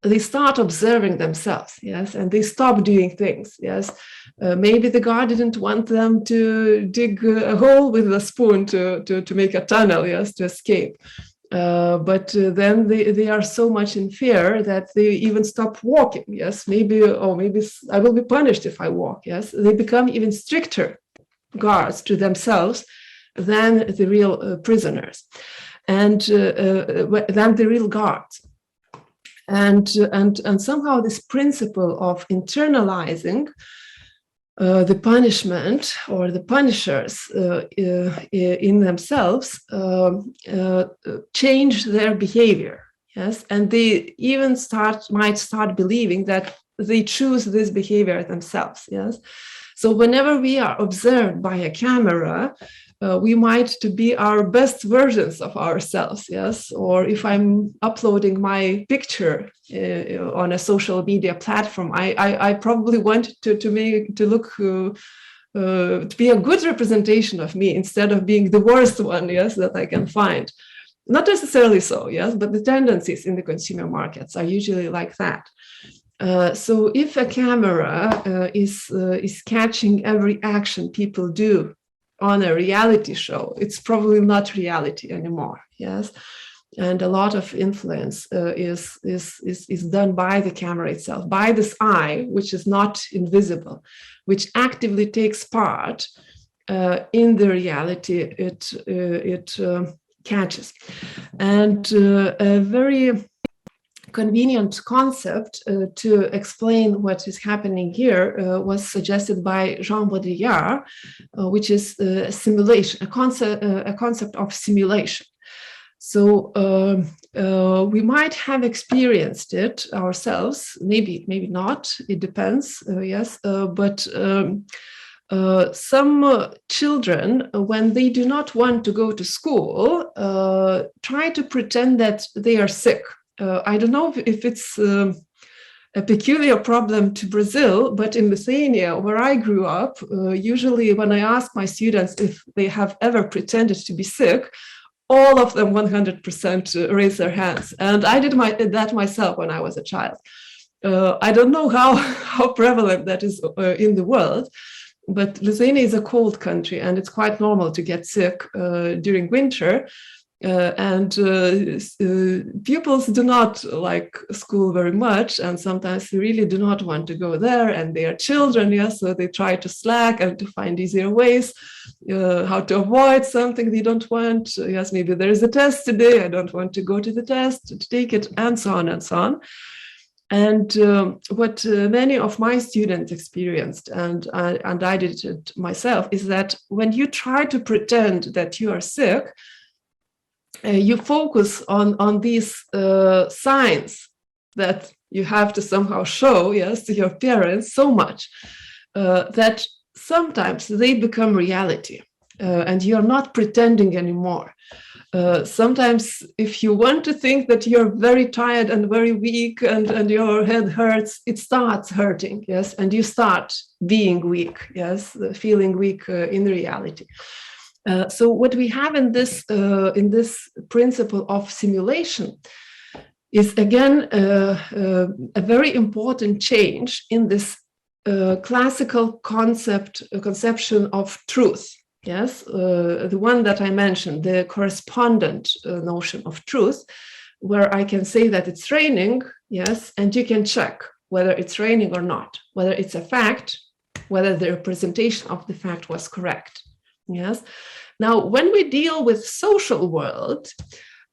they start observing themselves, yes, and they stop doing things, yes. Maybe the guard didn't want them to dig a hole with a spoon to make a tunnel, yes, to escape. But then they are so much in fear that they even stop walking, yes. Maybe I will be punished if I walk, yes. They become even stricter guards to themselves than the real prisoners, and than the real guards. And somehow this principle of internalizing the punishment or the punishers in themselves change their behavior, yes, and they even might start believing that they choose this behavior themselves, yes. So whenever we are observed by a camera, we might to be our best versions of ourselves, yes. Or if I'm uploading my picture on a social media platform, I probably want to look to be a good representation of me instead of being the worst one, yes, that I can find. Not necessarily so, yes, but the tendencies in the consumer markets are usually like that. So if a camera is catching every action people do on a reality show, it's probably not reality anymore, yes. And a lot of influence is done by the camera itself, by this eye, which is not invisible, which actively takes part in the reality it catches. And a very convenient concept to explain what is happening here was suggested by Jean Baudrillard, which is simulation, a concept of simulation. So we might have experienced it ourselves, maybe not, it depends, yes, but some children, when they do not want to go to school, try to pretend that they are sick. I don't know if it's a peculiar problem to Brazil, but in Lithuania, where I grew up, usually when I ask my students if they have ever pretended to be sick, all of them 100% raise their hands. And I did that myself when I was a child. I don't know how prevalent that is in the world, but Lithuania is a cold country and it's quite normal to get sick during winter. And pupils do not like school very much, and sometimes they really do not want to go there, and they are children, yes, so they try to slack and to find easier ways how to avoid something they don't want. Yes, maybe there is a test today, I don't want to go to the test, to take it, and so on and so on. And what many of my students experienced, and I did it myself, is that when you try to pretend that you are sick, you focus on these signs that you have to somehow show, yes, to your parents so much that sometimes they become reality, and you're not pretending anymore. Sometimes if you want to think that you're very tired and very weak and your head hurts, it starts hurting, yes, and you start being weak, yes, feeling weak in reality. So what we have in this principle of simulation is again a very important change in this classical conception of truth. Yes, the one that I mentioned, the correspondent notion of truth, where I can say that it's raining, yes, and you can check whether it's raining or not, whether it's a fact, whether the representation of the fact was correct. Yes. Now, when we deal with social world,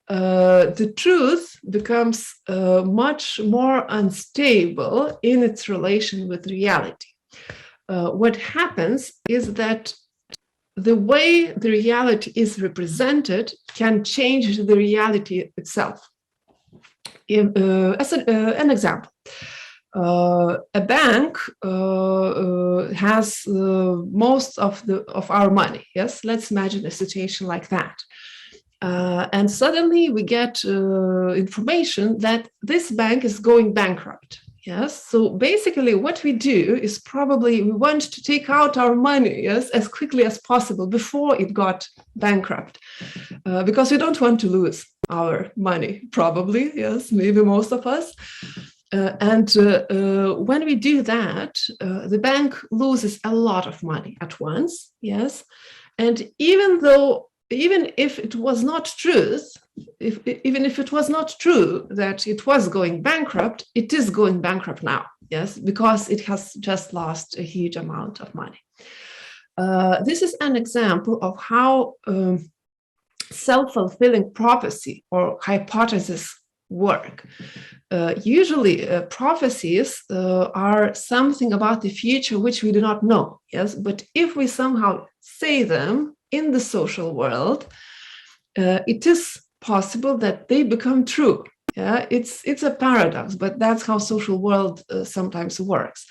the truth becomes much more unstable in its relation with reality. What happens is that the way the reality is represented can change the reality itself. As an example, a bank has most of our money. Yes, let's imagine a situation like that. And suddenly we get information that this bank is going bankrupt. Yes, so basically what we do is probably we want to take out our money, yes, as quickly as possible before it got bankrupt, because we don't want to lose our money, probably, yes, maybe most of us. And when we do that, the bank loses a lot of money at once, yes, and even if it was not truth, even if it was not true that it was going bankrupt, it is going bankrupt now, yes, because it has just lost a huge amount of money. This is an example of how self-fulfilling prophecy or hypothesis work. Usually prophecies are something about the future which we do not know, yes, but if we somehow say them in the social world, it is possible that they become true. Yeah, it's a paradox, but that's how social world sometimes works.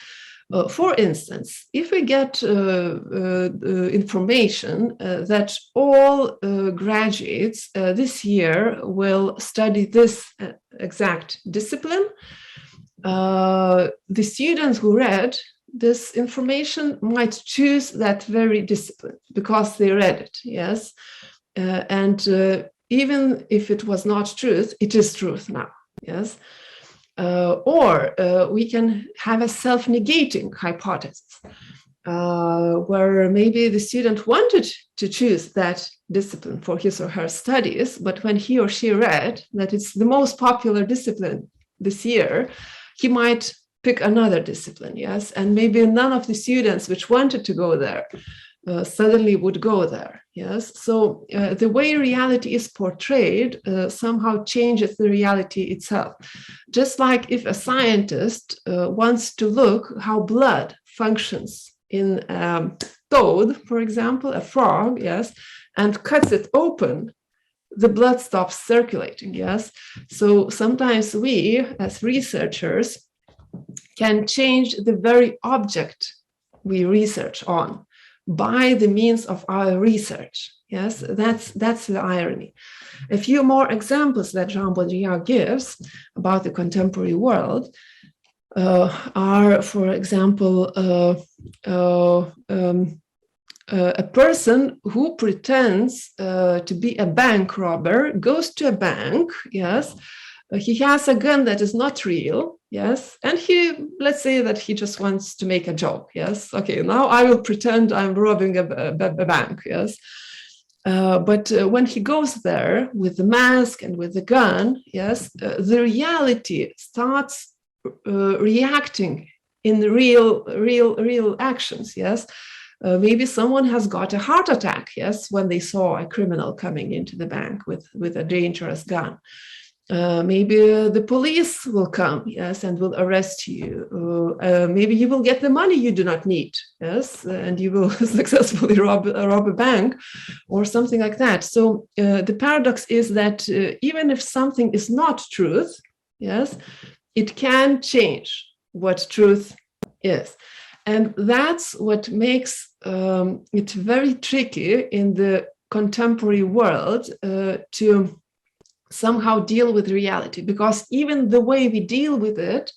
For instance, if we get information that all graduates this year will study this exact discipline, the students who read this information might choose that very discipline because they read it, yes, and even if it was not truth, it is truth now, yes. Or we can have a self-negating hypothesis, where maybe the student wanted to choose that discipline for his or her studies, but when he or she read that it's the most popular discipline this year, he might pick another discipline, yes, and maybe none of the students which wanted to go there suddenly would go there, yes. So the way reality is portrayed somehow changes the reality itself. Just like if a scientist wants to look how blood functions in a toad, for example, a frog, yes, and cuts it open the blood stops circulating, yes? So sometimes we, as researchers, can change the very object we research on by the means of our research, yes? That's the irony. A few more examples that Jean Baudrillard gives about the contemporary world are, for example, a person who pretends to be a bank robber goes to a bank, yes, he has a gun that is not real, yes, and let's say that he just wants to make a joke, yes, okay, now I will pretend I'm robbing a bank, yes, but when he goes there with the mask and with the gun, yes, the reality starts reacting in real actions, yes. Maybe someone has got a heart attack, yes, when they saw a criminal coming into the bank with a dangerous gun. Maybe the police will come, yes, and will arrest you. Maybe you will get the money you do not need, yes, and you will successfully rob a bank or something like that. So the paradox is that even if something is not truth, yes, it can change what truth is. And that's what makes it very tricky in the contemporary world to somehow deal with reality, because even the way we deal with it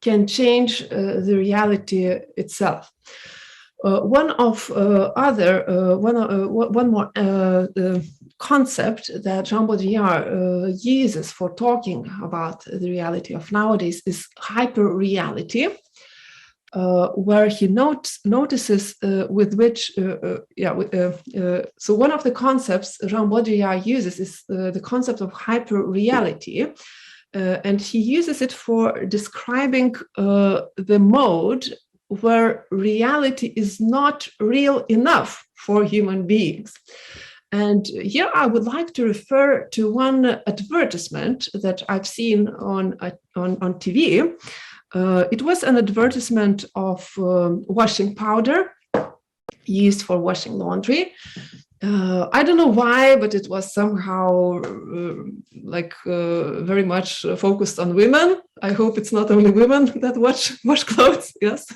can change the reality itself. One more concept that Jean Baudrillard uses for talking about the reality of nowadays is hyperreality. Where he notices with which, so one of the concepts Jean Baudrillard uses is the concept of hyperreality, and he uses it for describing the mode where reality is not real enough for human beings. And here I would like to refer to one advertisement that I've seen on TV. It was an advertisement of washing powder used for washing laundry. I don't know why, but it was somehow very much focused on women. I hope it's not only women that wash clothes, yes.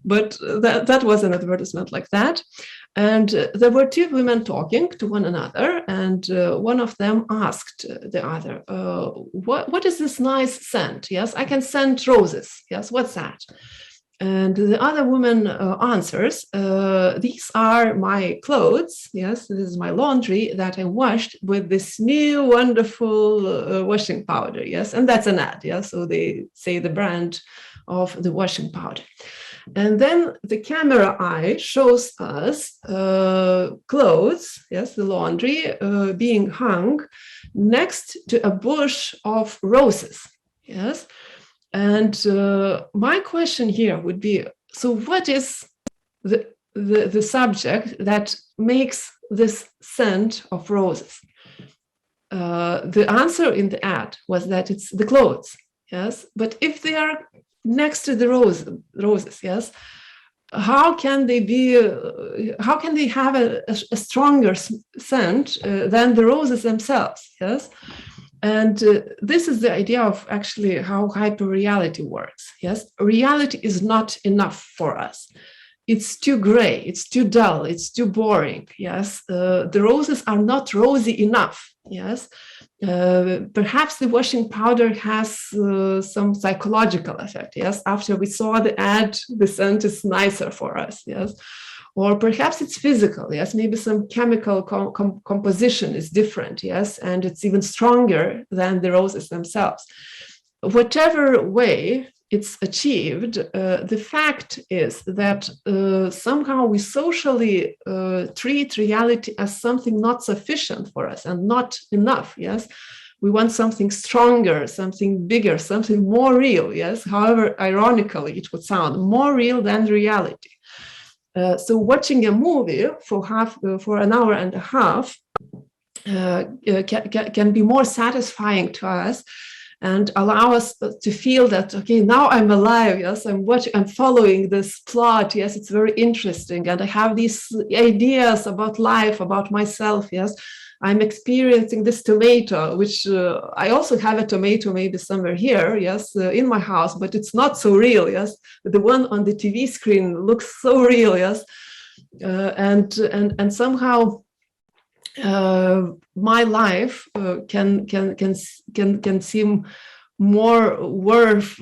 But that was an advertisement like that. And there were two women talking to one another, and one of them asked the other, what is this nice scent? Yes, I can scent roses. Yes, what's that? And the other woman answers, these are my clothes. Yes, this is my laundry that I washed with this new wonderful washing powder. Yes, and that's an ad. Yeah, so they say the brand of the washing powder. And then the camera eye shows us clothes, yes, the laundry being hung next to a bush of roses. Yes. And my question here would be, so what is the subject that makes this scent of roses? The answer in the ad was that it's the clothes, yes? But if they are next to the roses, yes, how can they have a stronger scent than the roses themselves, yes? And this is the idea of actually how hyperreality works. Yes, reality is not enough for us. It's too gray, it's too dull, it's too boring. Yes, the roses are not rosy enough. Yes, perhaps the washing powder has some psychological effect. Yes, after we saw the ad, the scent is nicer for us. Yes. Or perhaps it's physical, yes, maybe some chemical composition is different, yes, and it's even stronger than the roses themselves. Whatever way it's achieved, the fact is that somehow we socially treat reality as something not sufficient for us and not enough, yes. We want something stronger, something bigger, something more real, yes, however ironically it would sound, more real than reality. So watching a movie for an hour and a half can be more satisfying to us and allow us to feel that, okay, now I'm alive, yes, I'm following this plot, yes, it's very interesting, and I have these ideas about life, about myself, yes, I'm experiencing this tomato, which I also have a tomato maybe somewhere here, yes, in my house, but it's not so real, yes. The one on the TV screen looks so real, yes, and somehow my life can seem more worth,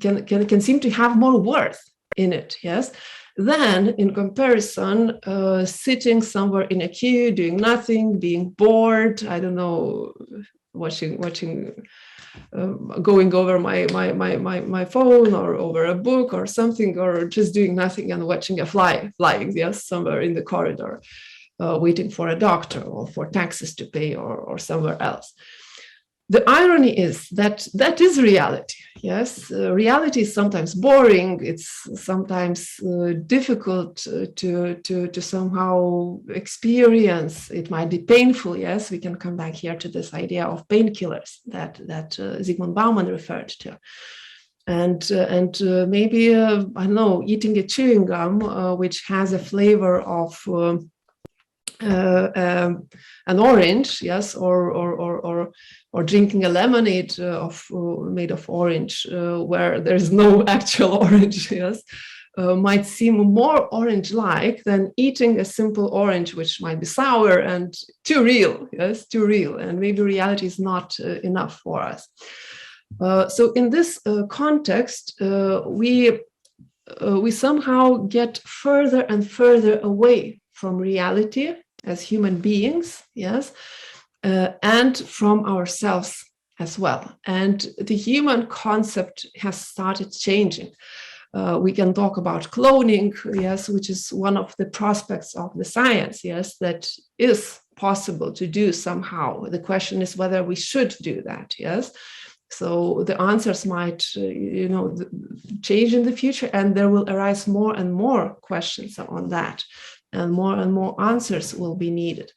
can seem to have more worth in it, yes. Then, in comparison, sitting somewhere in a queue, doing nothing, being bored, I don't know, watching, going over my phone or over a book or something, or just doing nothing and watching a flying, yes, somewhere in the corridor, waiting for a doctor or for taxes to pay or somewhere else. The irony is that that is reality. Yes, reality is sometimes boring. It's sometimes difficult to somehow experience. It might be painful. Yes, we can come back here to this idea of painkillers that Zygmunt Bauman referred to, and maybe I don't know, eating a chewing gum which has a flavor of an orange, yes, or drinking a lemonade made of orange, where there's no actual orange, yes, might seem more orange-like than eating a simple orange, which might be sour and too real, yes, too real, and maybe reality is not enough for us. So in this context, we somehow get further and further away from reality as human beings, yes, and from ourselves as well. And the human concept has started changing. We can talk about cloning, yes, which is one of the prospects of the science, yes, that is possible to do somehow. The question is whether we should do that, yes. So the answers might, change in the future, and there will arise more and more questions on that, and more answers will be needed.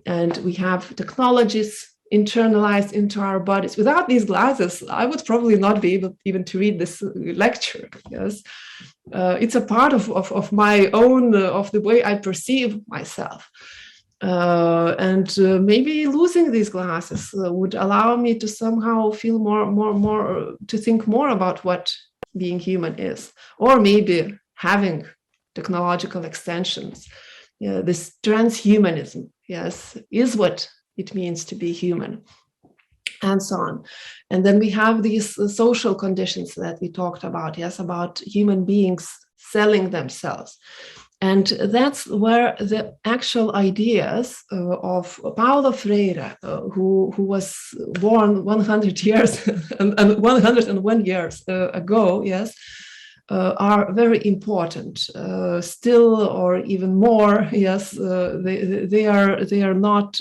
And we have technologies internalized into our bodies. Without these glasses, I would probably not be able even to read this lecture. Yes, it's a part of my own, of the way I perceive myself. And maybe losing these glasses would allow me to somehow feel more, to think more about what being human is, or maybe having technological extensions. Yeah, this transhumanism, yes, is what it means to be human, and so on. And then we have these social conditions that we talked about, yes, about human beings selling themselves. And that's where the actual ideas of Paulo Freire, who was born 100 years and 101 years ago, yes, are very important still, or even more. Yes, they are not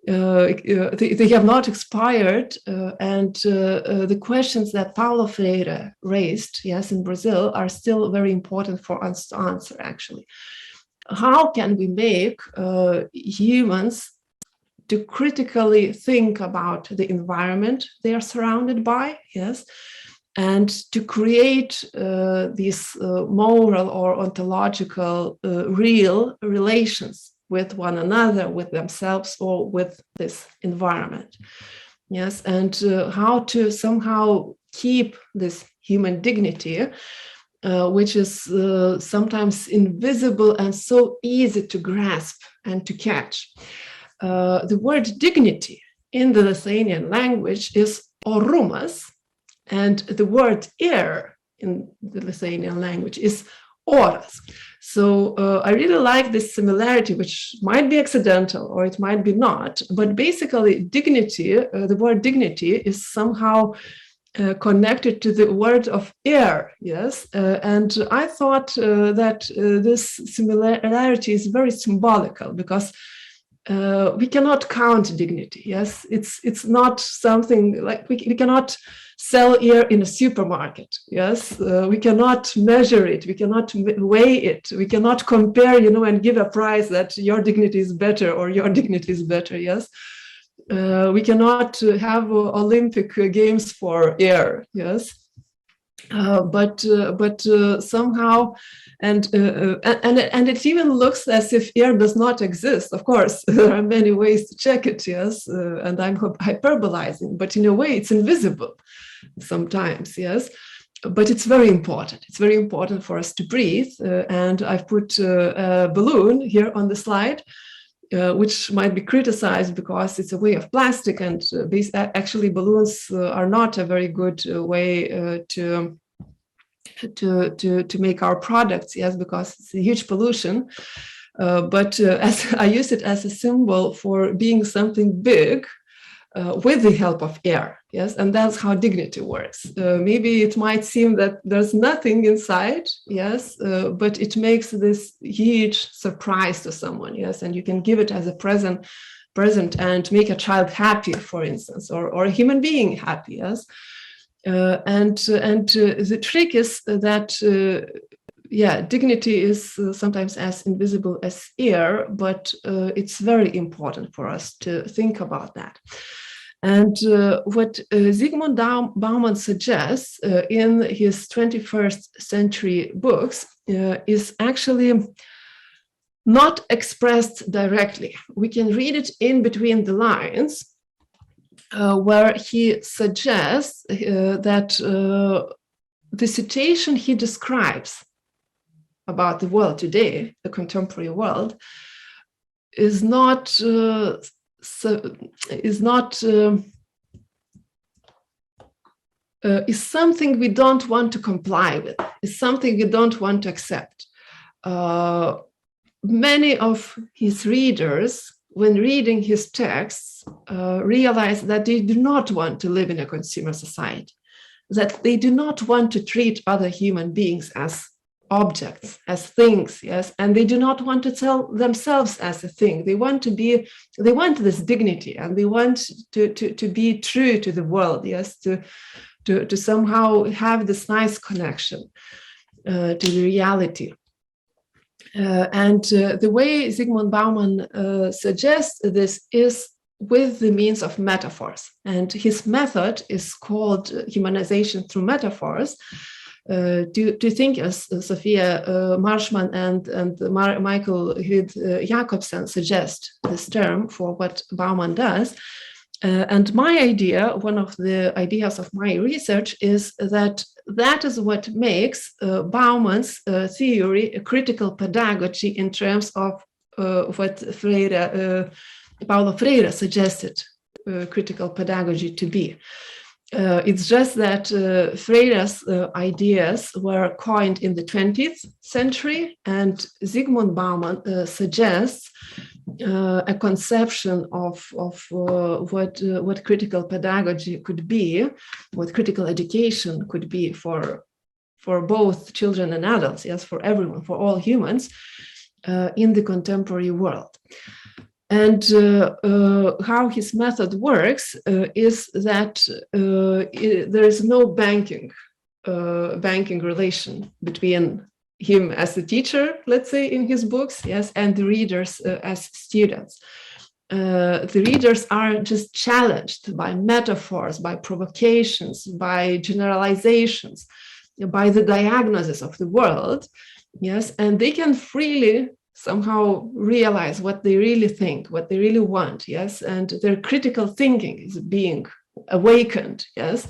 they have not expired, and the questions that Paulo Freire raised, yes, in Brazil, are still very important for us to answer. Actually, how can we make humans to critically think about the environment they are surrounded by? Yes. And to create these moral or ontological real relations with one another, with themselves, or with this environment. Yes, and how to somehow keep this human dignity, which is sometimes invisible and so easy to grasp and to catch. The word dignity in the Lithuanian language is orumas, and the word air in the Lithuanian language is oras. So I really like this similarity, which might be accidental or it might be not, but basically dignity, the word dignity is somehow connected to the word of air, yes? And I thought that this similarity is very symbolical, because we cannot count dignity, yes? It's not something like we cannot sell air in a supermarket, yes? We cannot measure it, we cannot weigh it, we cannot compare, and give a price that your dignity is better or your dignity is better, yes? We cannot have Olympic Games for air, yes? but somehow, and it even looks as if air does not exist. Of course, there are many ways to check it, yes, and I'm hyperbolizing, but in a way it's invisible sometimes, yes. But it's very important. It's very important for us to breathe. And I've put a balloon here on the slide, which might be criticized because it's a way of plastic, and actually balloons are not a very good way to make our products, yes, because it's a huge pollution. But as I use it as a symbol for being something big, with the help of air, yes, and that's how dignity works. Maybe it might seem that there's nothing inside, yes, but it makes this huge surprise to someone, yes, and you can give it as a present and make a child happy, for instance, or a human being happy, yes. And the trick is that dignity is sometimes as invisible as air, but it's very important for us to think about that. And what Zygmunt Bauman suggests in his 21st century books is actually not expressed directly. We can read it in between the lines, where he suggests that the situation he describes about the world today, the contemporary world, is something we don't want to comply with, is something we don't want to accept. Many of his readers, when reading his texts, realize that they do not want to live in a consumer society, that they do not want to treat other human beings as objects, as things, yes, and they do not want to tell themselves as a thing. They want this dignity, and they want to be true to the world, yes, to somehow have this nice connection to the reality. And the way Zygmunt Bauman suggests this is with the means of metaphors, and his method is called humanization through metaphors. To think, as Sophia Marshman and Michael Hud Jacobsen suggest this term for what Bauman does. And my idea, one of the ideas of my research, is that is what makes Bauman's theory a critical pedagogy in terms of what Paulo Freire suggested critical pedagogy to be. It's just that Freire's ideas were coined in the 20th century, and Zygmunt Bauman suggests a conception of what critical pedagogy could be, what critical education could be for both children and adults, yes, for everyone, for all humans in the contemporary world. And how his method works is that there is no banking relation between him as a teacher, let's say, in his books, yes, and the readers as students. The readers are just challenged by metaphors, by provocations, by generalizations, by the diagnosis of the world, yes, and they can freely somehow realize what they really think, what they really want, yes, and their critical thinking is being awakened, yes,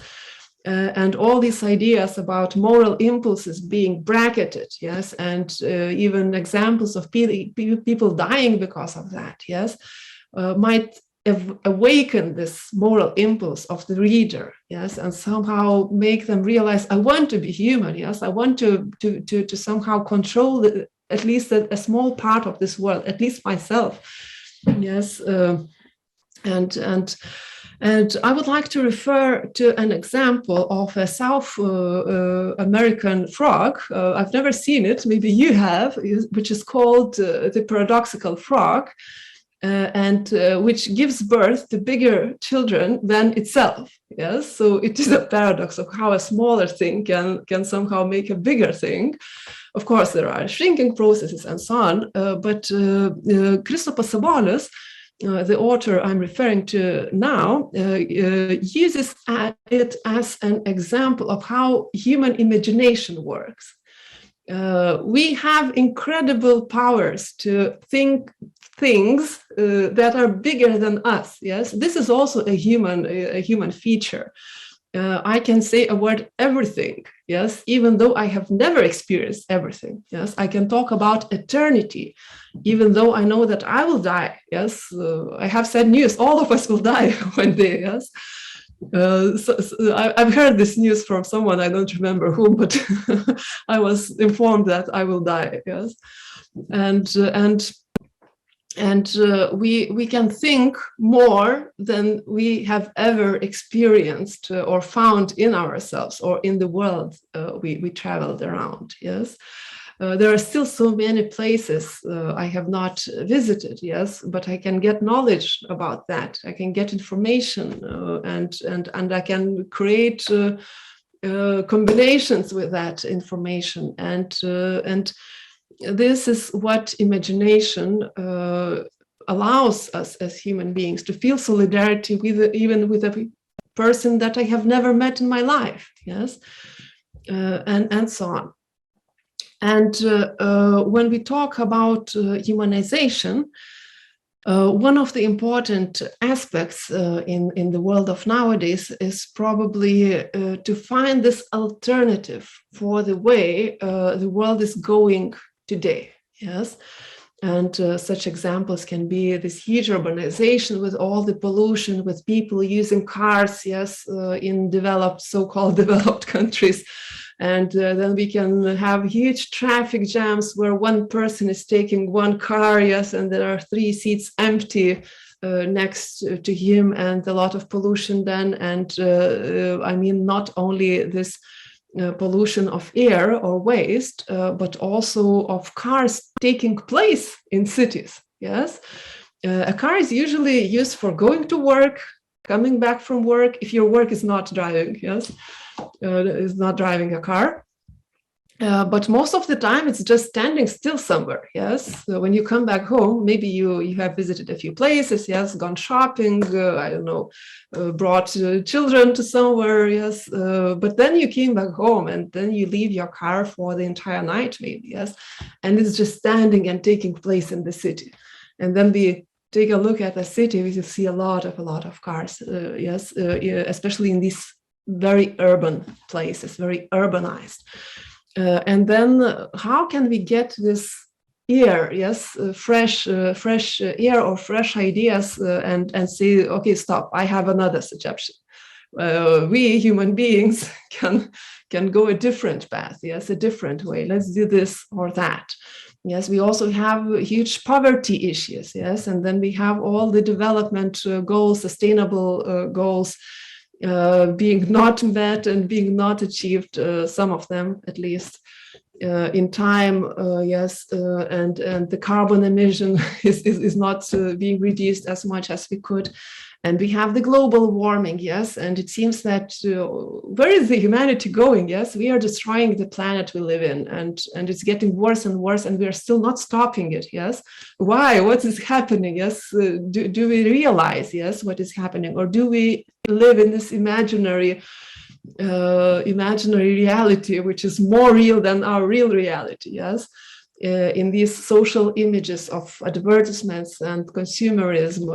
and all these ideas about moral impulses being bracketed, yes, and even examples of people dying because of that, yes, might awaken this moral impulse of the reader, yes, and somehow make them realize, I want to be human, yes, I want to somehow control at least a small part of this world, at least myself, yes, and I would like to refer to an example of a South American frog. I've never seen it, maybe you have, which is called the paradoxical frog, and which gives birth to bigger children than itself. Yes, so it is a paradox of how a smaller thing can somehow make a bigger thing. Of course, there are shrinking processes and so on, but Christopher Sabonis the author I'm referring to now, uses it as an example of how human imagination works. We have incredible powers to think things that are bigger than us. Yes, this is also a human feature. I can say a word everything, yes, even though I have never experienced everything. Yes, I can talk about eternity, even though I know that I will die. Yes, I have sad news. All of us will die one day. Yes, so I've heard this news from someone, I don't remember whom, but I was informed that I will die. Yes, and we can think more than we have ever experienced or found in ourselves or in the world we traveled around. Yes, there are still so many places I have not visited. Yes, but I can get knowledge about that. I can get information and I can create combinations with that information and this is what imagination allows us as human beings to feel solidarity with, even with a person that I have never met in my life. Yes, and so on. And when we talk about humanization, one of the important aspects in the world of nowadays is probably to find this alternative for the way the world is going today. Yes, and such examples can be this huge urbanization with all the pollution, with people using cars, yes, in developed, so-called developed countries, and then we can have huge traffic jams where one person is taking one car, yes, and there are 3 seats empty next to him, and a lot of pollution then, and I mean not only this pollution of air or waste, but also of cars taking place in cities. Yes, a car is usually used for going to work, coming back from work, if your work is not driving. Yes, is not driving a car. But most of the time it's just standing still somewhere. Yes, so when you come back home, maybe you have visited a few places, yes, gone shopping, I don't know, brought children to somewhere, yes, but then you came back home and then you leave your car for the entire night maybe, yes, and it's just standing and taking place in the city. And then we take a look at the city, we will see a lot of cars, yes, especially in these very urban places, very urbanized. And then how can we get this air, yes, fresh air or fresh ideas and say, okay, stop, I have another suggestion. We human beings can go a different path, yes, a different way. Let's do this or that. Yes, we also have huge poverty issues, yes, and then we have all the development goals, sustainable goals, being not met and being not achieved, some of them at least, in time, yes, and the carbon emission is not being reduced as much as we could. And we have the global warming, yes, and it seems that where is the humanity going? Yes, we are destroying the planet we live in, and it's getting worse and worse, and we are still not stopping it. Yes, why? What is happening? Yes, do we realize, yes, what is happening, or do we live in this imaginary reality, which is more real than our real reality? Yes. In these social images of advertisements and consumerism,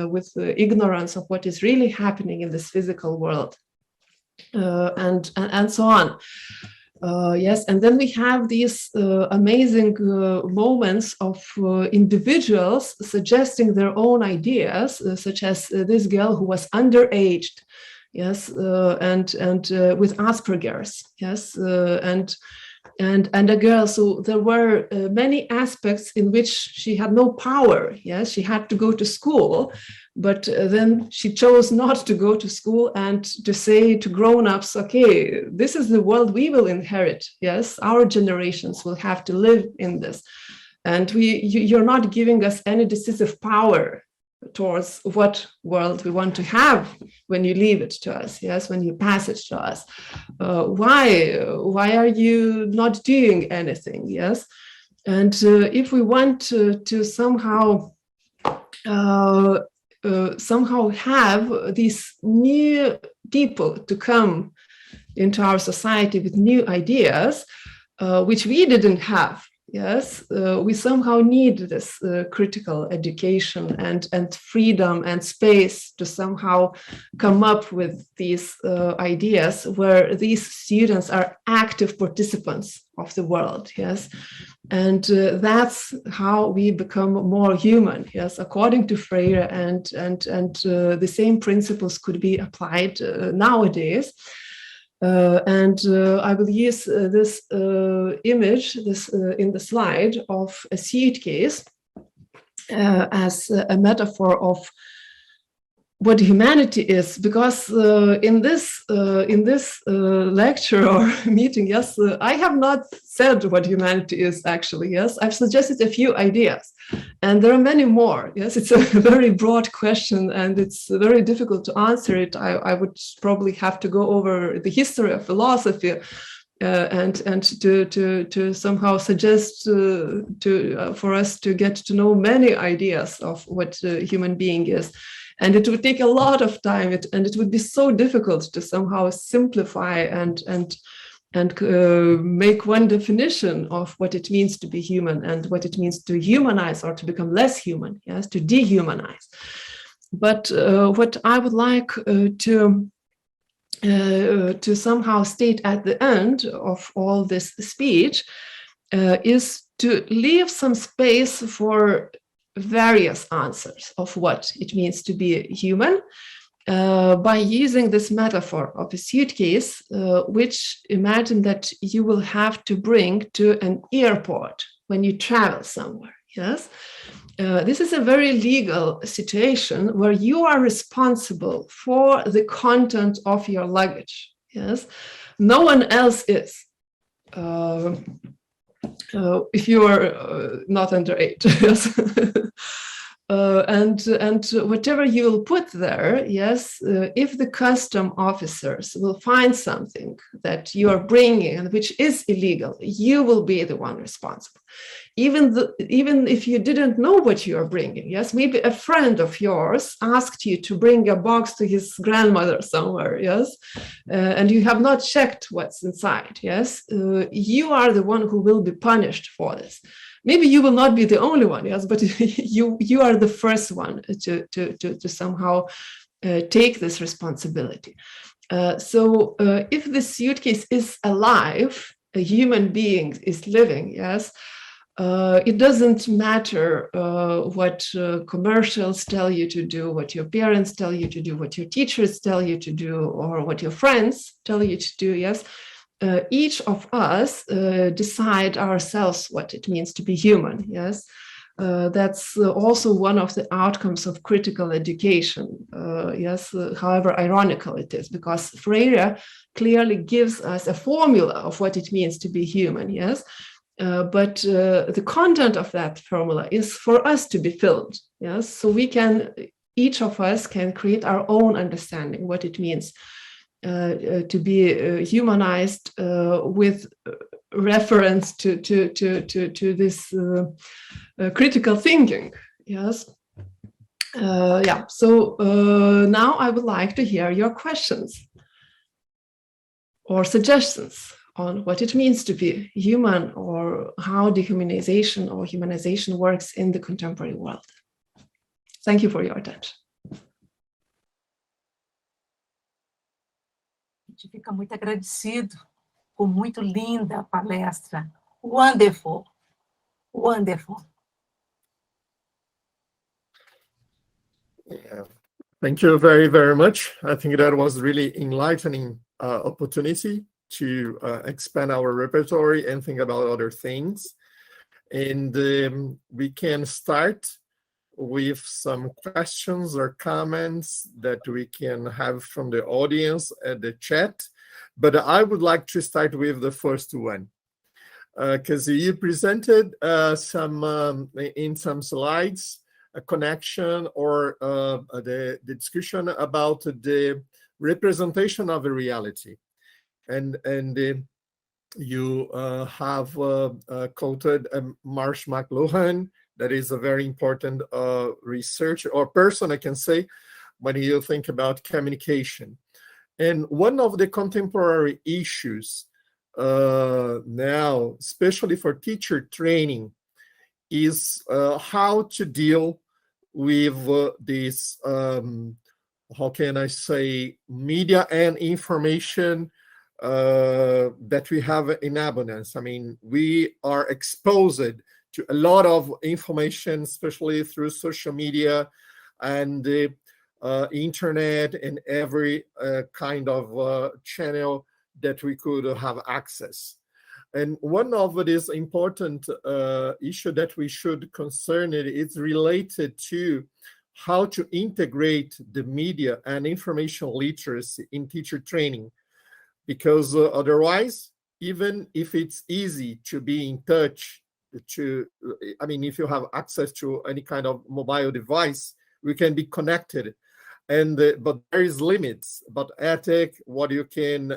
with ignorance of what is really happening in this physical world, and so on. Yes, and then we have these amazing moments of individuals suggesting their own ideas, such as this girl who was underaged, yes, and with Asperger's, yes, and a girl. So there were many aspects in which she had no power. Yes, she had to go to school, but then she chose not to go to school and to say to grown-ups, okay, this is the world we will inherit. Yes, our generations will have to live in this, and you're not giving us any decisive power towards what world we want to have when you leave it to us, yes, when you pass it to us. Why are you not doing anything? Yes, and if we want to somehow somehow have these new people to come into our society with new ideas, which we didn't have. Yes, we somehow need this critical education and freedom and space to somehow come up with these ideas where these students are active participants of the world. Yes, and that's how we become more human. Yes, according to Freire, and the same principles could be applied nowadays. I will use this image, in the slide, of a suitcase as a metaphor of what humanity is, because in this lecture or meeting, yes, I have not said what humanity is actually. Yes, I've suggested a few ideas, and there are many more. Yes, it's a very broad question, and it's very difficult to answer it. I would probably have to go over the history of philosophy and to somehow suggest for us to get to know many ideas of what a human being is. And it would take a lot of time, and it would be so difficult to somehow simplify and make one definition of what it means to be human and what it means to humanize or to become less human, yes, to dehumanize. But what I would like to somehow state at the end of all this speech is to leave some space for various answers of what it means to be human by using this metaphor of a suitcase, which imagine that you will have to bring to an airport when you travel somewhere. Yes, this is a very legal situation where you are responsible for the content of your luggage. Yes, no one else is. If you are not under 8, yes. And whatever you will put there, yes, if the custom officers will find something that you are bringing and which is illegal, you will be the one responsible. Even if you didn't know what you are bringing, yes, maybe a friend of yours asked you to bring a box to his grandmother somewhere, yes, and you have not checked what's inside, yes, you are the one who will be punished for this. Maybe you will not be the only one, yes, but you are the first one to somehow take this responsibility. So if the suitcase is alive, a human being is living, yes, it doesn't matter what commercials tell you to do, what your parents tell you to do, what your teachers tell you to do, or what your friends tell you to do, yes. Each of us decide ourselves what it means to be human, yes. That's also one of the outcomes of critical education, yes, however ironical it is, because Freire clearly gives us a formula of what it means to be human, yes. But the content of that formula is for us to be filled, yes. So each of us can create our own understanding what it means to be humanized with reference to this critical thinking. Yes. Yeah. So now I would like to hear your questions or suggestions on what it means to be human, or how dehumanization or humanization works in the contemporary world. Thank you for your attention. A gente fica muito agradecido, com muito linda a palestra. Wonderful, wonderful. Yeah. Thank you very, very much. I think that was really enlightening opportunity to expand our repertoire and think about other things. And we can start with some questions or comments that we can have from the audience at the chat. But I would like to start with the first one, because you presented in some slides a connection or the discussion about the representation of a reality. And you have quoted Marsh McLuhan that is a very important research or person, I can say, when you think about communication. And one of the contemporary issues now, especially for teacher training, is how to deal with this, how can I say, media and information that we have in abundance. I mean, we are exposed to a lot of information, especially through social media and the internet and every kind of channel that we could have access. And one of these important issue that we should concern it is related to how to integrate the media and information literacy in teacher training. Because otherwise, even if it's easy to be in touch, I mean, if you have access to any kind of mobile device, we can be connected. And but there is limits about ethic, what you can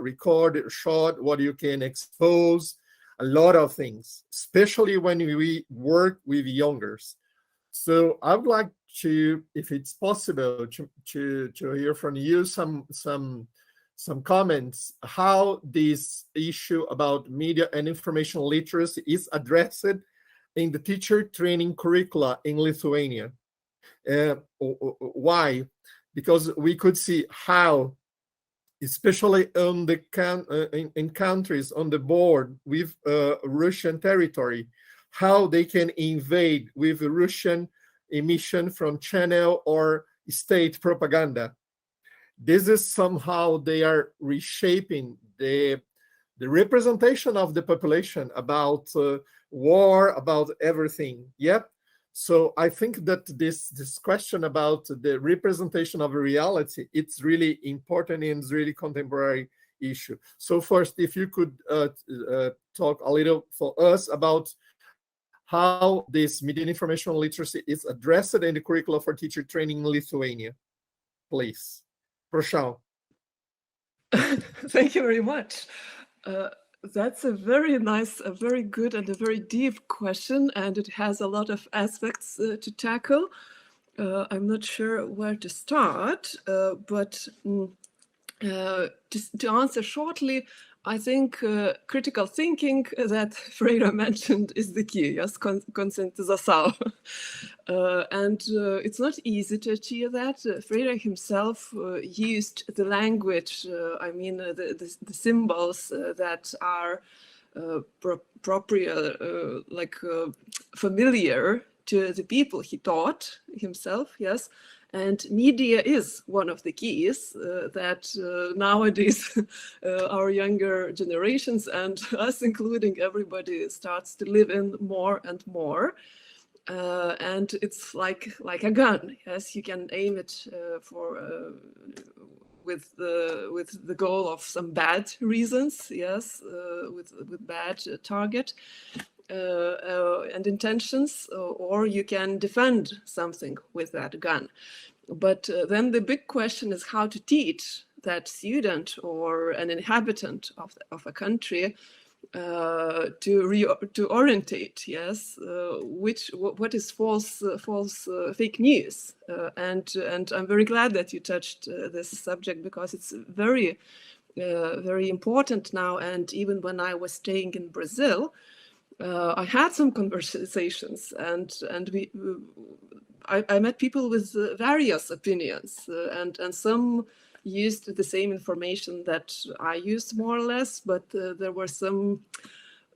record, shot, what you can expose, a lot of things, especially when we work with youngers. So I would like to, if it's possible, to hear from you some comments how this issue about media and information literacy is addressed in the teacher training curricula in Lithuania. Why? Because we could see how, especially on the in countries on the board with Russian territory, how they can invade with Russian emission from channel or state propaganda. This is somehow they are reshaping the representation of the population about war, about everything. Yep. So I think that this question about the representation of a reality, it's really important and it's really contemporary issue. So first, if you could talk a little for us about how this media and information literacy is addressed in the curricula for teacher training in Lithuania, please. Proszę. Thank you very much. That's a very nice, a very good and a very deep question, and it has a lot of aspects to tackle. I'm not sure where to start, but just to answer shortly, I think critical thinking that Freire mentioned is the key, yes, conscientização. And it's not easy to achieve that. Freire himself used the language, I mean, the symbols that are familiar to the people he taught himself, yes. And media is one of the keys that nowadays our younger generations and us including everybody starts to live in more and more. And it's like a gun. Yes, you can aim it with the goal of some bad reasons. Yes, with bad target and intentions, or you can defend something with that gun. But then the big question is how to teach that student or an inhabitant of a country to orientate, yes, what is false fake news, and I'm very glad that you touched this subject because it's very very important now. And even when I was staying in Brazil, I had some conversations, and I met people with various opinions, and some used the same information that I used more or less, but there were some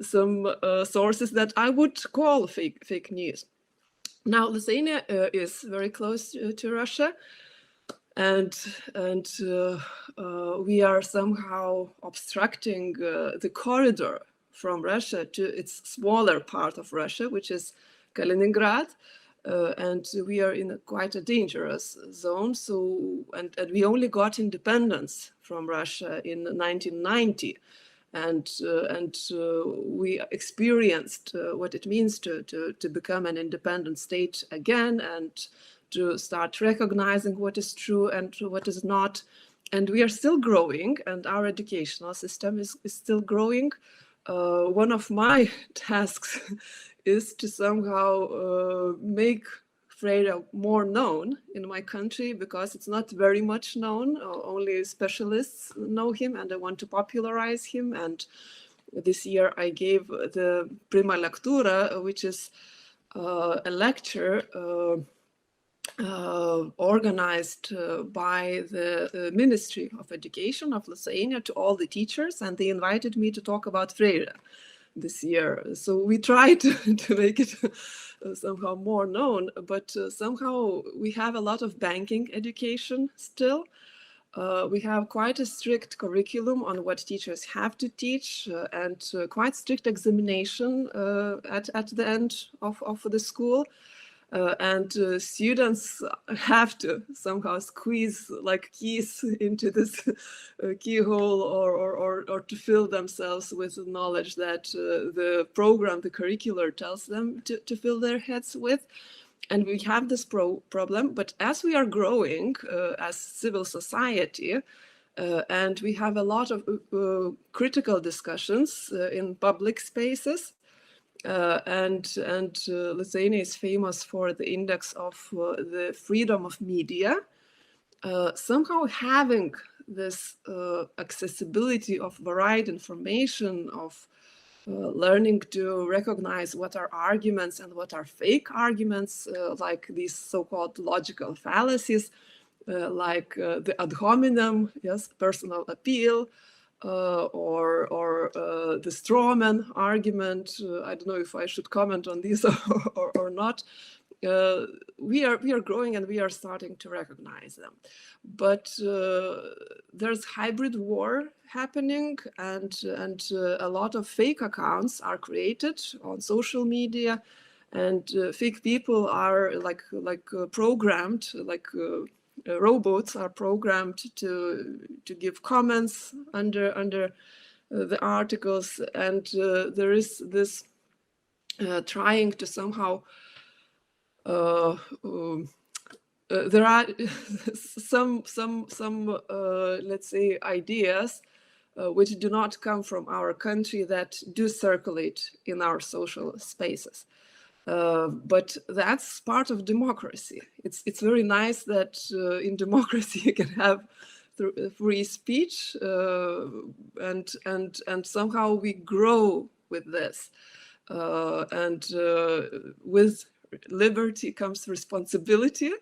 sources that I would call fake news. Now, Lithuania is very close to Russia, and we are somehow obstructing the corridor from Russia to its smaller part of Russia, which is Kaliningrad. And we are in quite a dangerous zone. So, and we only got independence from Russia in 1990, and we experienced what it means to become an independent state again, and to start recognizing what is true and what is not. And we are still growing, and our educational system is still growing. one of my tasks is to somehow make Freire more known in my country, because it's not very much known. Only specialists know him, and I want to popularize him. And this year I gave the Prima Lectura, which is a lecture organized by the Ministry of Education of Lithuania to all the teachers, and they invited me to talk about Freire this year. So we tried to make it somehow more known, but somehow we have a lot of banking education still. We have quite a strict curriculum on what teachers have to teach, and quite strict examination at the end of the school. And students have to somehow squeeze like keys into this keyhole, or to fill themselves with the knowledge that the program, the curricular, tells them to fill their heads with. And we have this problem, but as we are growing as civil society, and we have a lot of critical discussions in public spaces, and Lithuania is famous for the index of the freedom of media. Somehow having this accessibility of varied information, of learning to recognize what are arguments and what are fake arguments, like these so-called logical fallacies, like the ad hominem, yes, personal appeal, or the strawman argument. I don't know if I should comment on these or not. We are growing, and we are starting to recognize them. But there's hybrid war happening, and a lot of fake accounts are created on social media, and fake people are like programmed, like robots are programmed to give comments under the articles, and there is this trying to somehow there are some let's say ideas which do not come from our country that do circulate in our social spaces. But that's part of democracy. It's very nice that in democracy you can have free speech, and somehow we grow with this. And with liberty comes responsibility.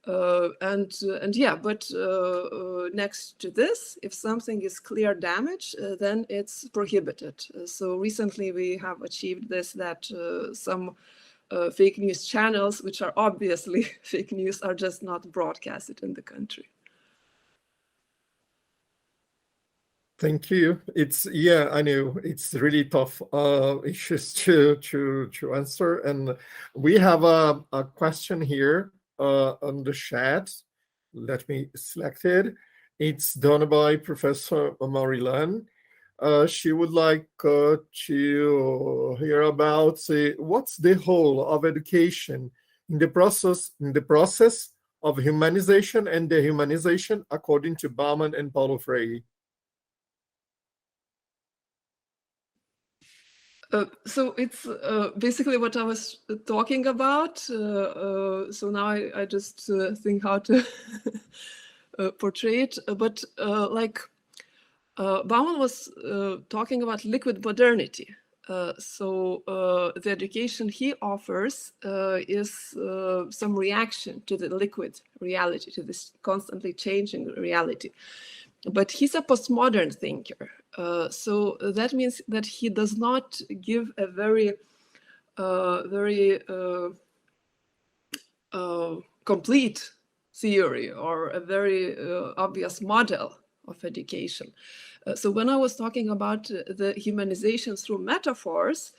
And yeah, but next to this, if something is clear damage, then it's prohibited. So recently we have achieved this, that some fake news channels, which are obviously fake news, are just not broadcasted in the country. Thank you. Yeah, I know it's really tough issues to answer, and we have a question here on the chat. Let me select it. It's done by Professor Maurilane. She would like to hear about what's the role of education in the process of humanization and dehumanization according to Bargmann and Paulo Freire. So it's basically what I was talking about. So now I just think how to portray it. But like Bargmann was talking about liquid modernity. So the education he offers is some reaction to the liquid reality, to this constantly changing reality. But he's a postmodern thinker. So that means that he does not give a very complete theory or a very obvious model of education. So when I was talking about the humanization through metaphors,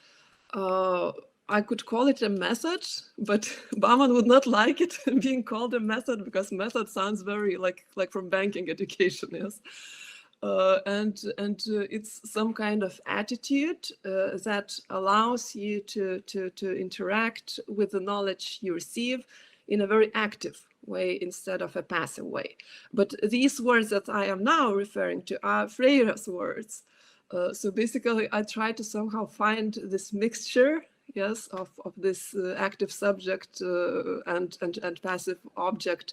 I could call it a method, but Bargmann would not like it being called a method, because method sounds very like from banking education, yes. And it's some kind of attitude that allows you to interact with the knowledge you receive in a very active way instead of a passive way. But these words that I am now referring to are Freire's words. So basically, I try to somehow find this mixture, yes, of this active subject and passive object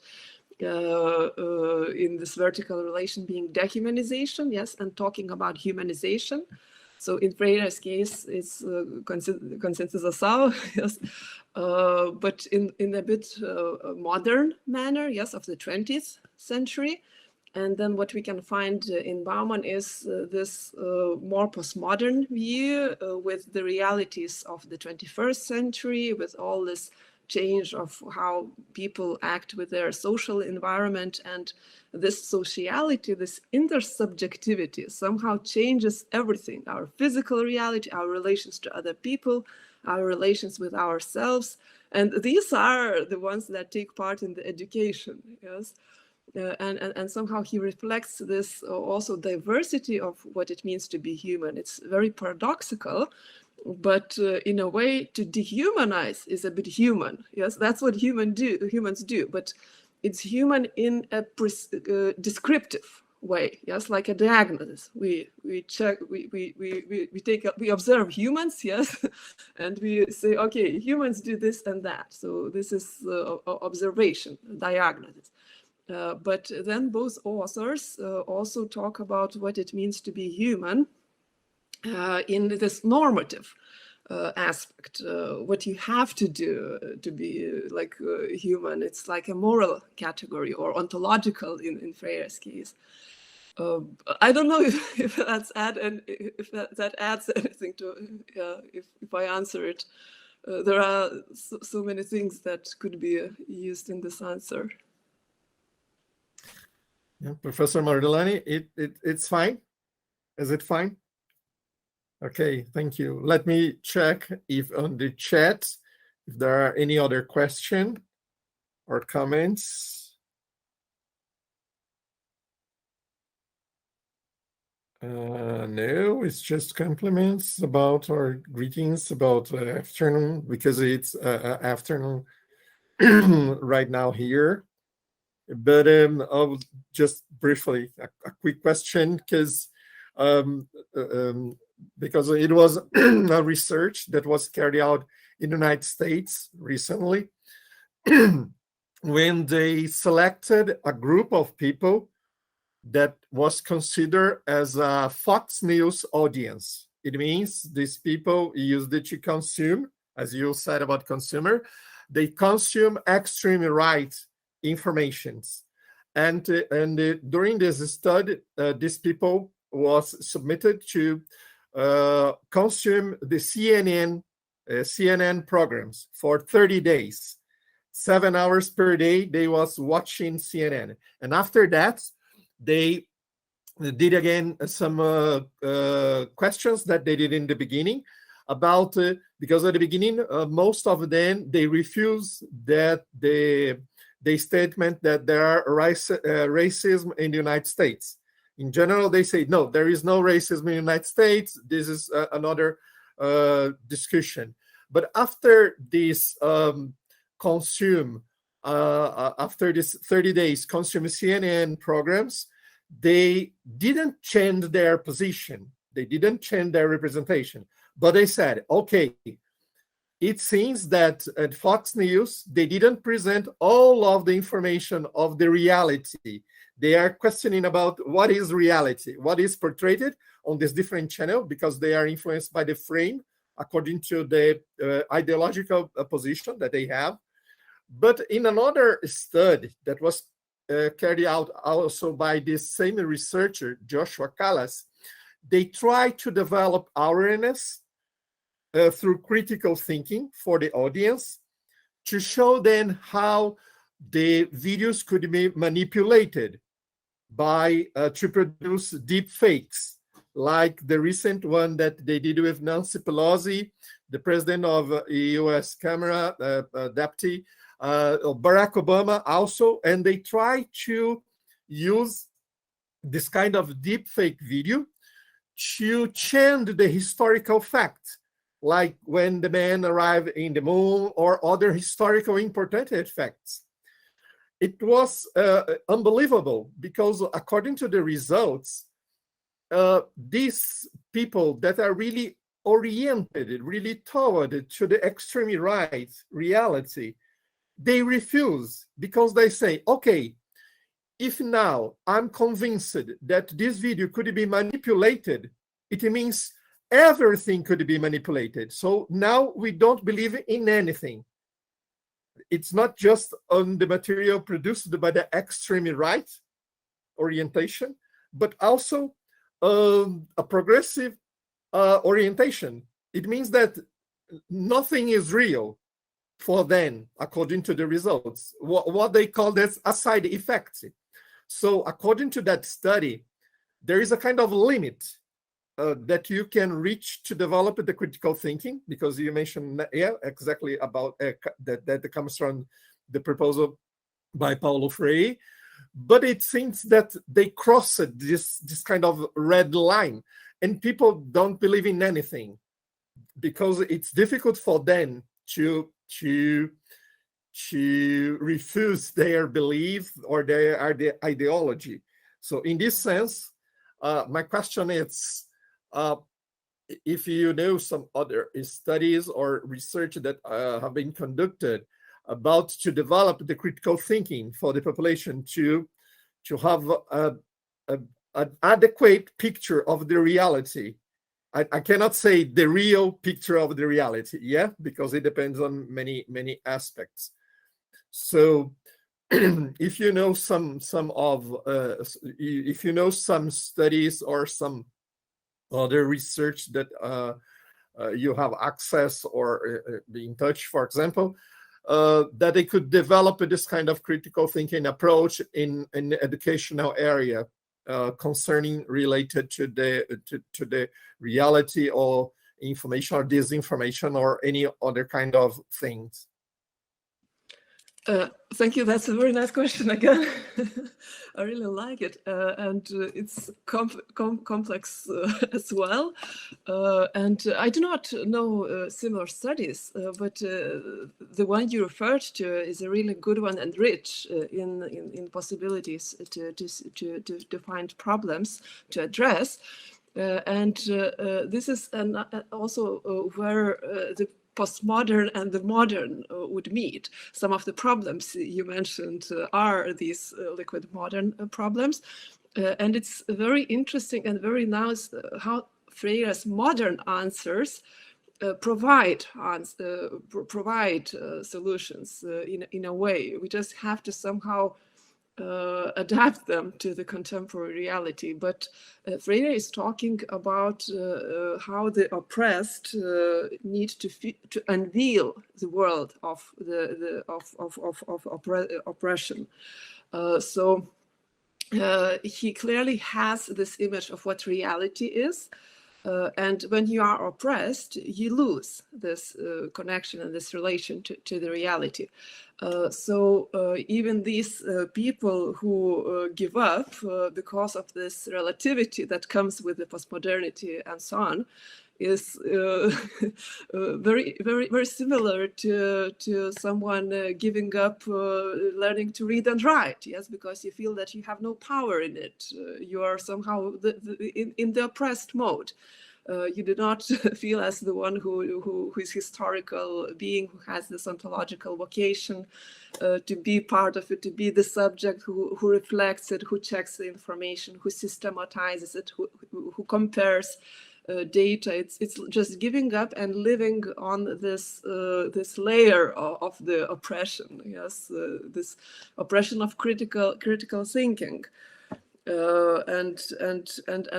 in this vertical relation being dehumanization, yes, and talking about humanization. So in Freire's case, it's conscientização, yes, but in a bit modern manner, yes, of the 20th century. And then what we can find in Bargmann is this more postmodern view with the realities of the 21st century, with all this change of how people act with their social environment, and this sociality, this intersubjectivity somehow changes everything, our physical reality, our relations to other people, our relations with ourselves. And these are the ones that take part in the education, yes. And somehow he reflects this also diversity of what it means to be human. It's very paradoxical, but in a way, to dehumanize is a bit human. Yes, that's what humans do. But it's human in a descriptive way. Yes, like a diagnosis. We check. We observe humans. Yes, and we say, okay, humans do this and that. So this is observation, diagnosis. But then both authors also talk about what it means to be human in this normative aspect, what you have to do to be like human. It's like a moral category or ontological in Freire's case. I don't know if that adds anything to if I answer it. There are so many things that could be used in this answer. Yeah, Professor Maurilane, it's fine. Is it fine? Okay, thank you. Let me check if on the chat, if there are any other questions or comments. No, it's just compliments about or greetings about afternoon, because it's afternoon right now here. But I'll just briefly, a quick question, because it was a research that was carried out in the United States recently, when they selected a group of people that was considered as a Fox News audience. It means these people used it to consume, as you said about consumer, they consume extreme right informations. And during this study, these people was submitted to consume the CNN programs for 30 days. 7 hours per day, they was watching CNN. And after that, they did again some questions that they did in the beginning about, because at the beginning, most of them, they refuse that the statement that there are racism in the United States. In general, they say, no, there is no racism in the United States. This is another discussion. But after this after this 30 days consume CNN programs, they didn't change their position. They didn't change their representation. But they said, okay, it seems that at Fox News, they didn't present all of the information of the reality. They are questioning about what is reality, what is portrayed on this different channel, because they are influenced by the frame according to the ideological position that they have. But in another study that was carried out also by this same researcher, Joshua Callas, they tried to develop awareness through critical thinking for the audience, to show them how the videos could be manipulated by to produce deep fakes, like the recent one that they did with Nancy Pelosi, the president of U.S. Camera Deputy, Barack Obama also, and they try to use this kind of deep fake video to change the historical fact, like when the man arrived in the moon or other historical important facts. It was unbelievable, because according to the results, these people that are really oriented, really toward to the extreme right reality, they refuse, because they say, okay, if now I'm convinced that this video could be manipulated, it means everything could be manipulated. So now we don't believe in anything. It's not just on the material produced by the extreme right orientation, but also a progressive orientation. It means that nothing is real for them, according to the results, what they call this a side effect. So according to that study, there is a kind of limit that you can reach to develop the critical thinking, because you mentioned, yeah, exactly about that comes from the proposal by Paulo Freire. But it seems that they crossed this kind of red line, and people don't believe in anything because it's difficult for them to refuse their belief or their ideology. So in this sense, my question is, if you know some other studies or research that have been conducted about to develop the critical thinking for the population to have an adequate picture of the reality. I cannot say the real picture of the reality, yeah, because it depends on many aspects. So if you know some studies or some other research that you have access or be in touch, for example, that they could develop this kind of critical thinking approach in an educational area concerning related to the reality or information or disinformation or any other kind of things. Thank you. That's a very nice question again. I really like it, and it's complex as well. And I do not know similar studies, but the one you referred to is a really good one and rich in possibilities to find problems to address. And this is also where the postmodern and the modern would meet. Some of the problems you mentioned are these liquid modern problems. And it's very interesting and very nice how Freire's modern answers provide solutions in a way. We just have to somehow adapt them to the contemporary reality. But Freire is talking about how the oppressed need to unveil the world of oppression. So he clearly has this image of what reality is. And when you are oppressed, you lose this connection and this relation to the reality. So even these people who give up because of this relativity that comes with the postmodernity and so on is very, very, very similar to someone giving up learning to read and write. Yes, because you feel that you have no power in it. You are somehow in the oppressed mode. You do not feel as the one who is historical being, who has this ontological vocation to be part of it, to be the subject who reflects it, who checks the information, who systematizes it, who compares data. It's just giving up and living on this this layer of the oppression. Yes, this oppression of critical thinking. And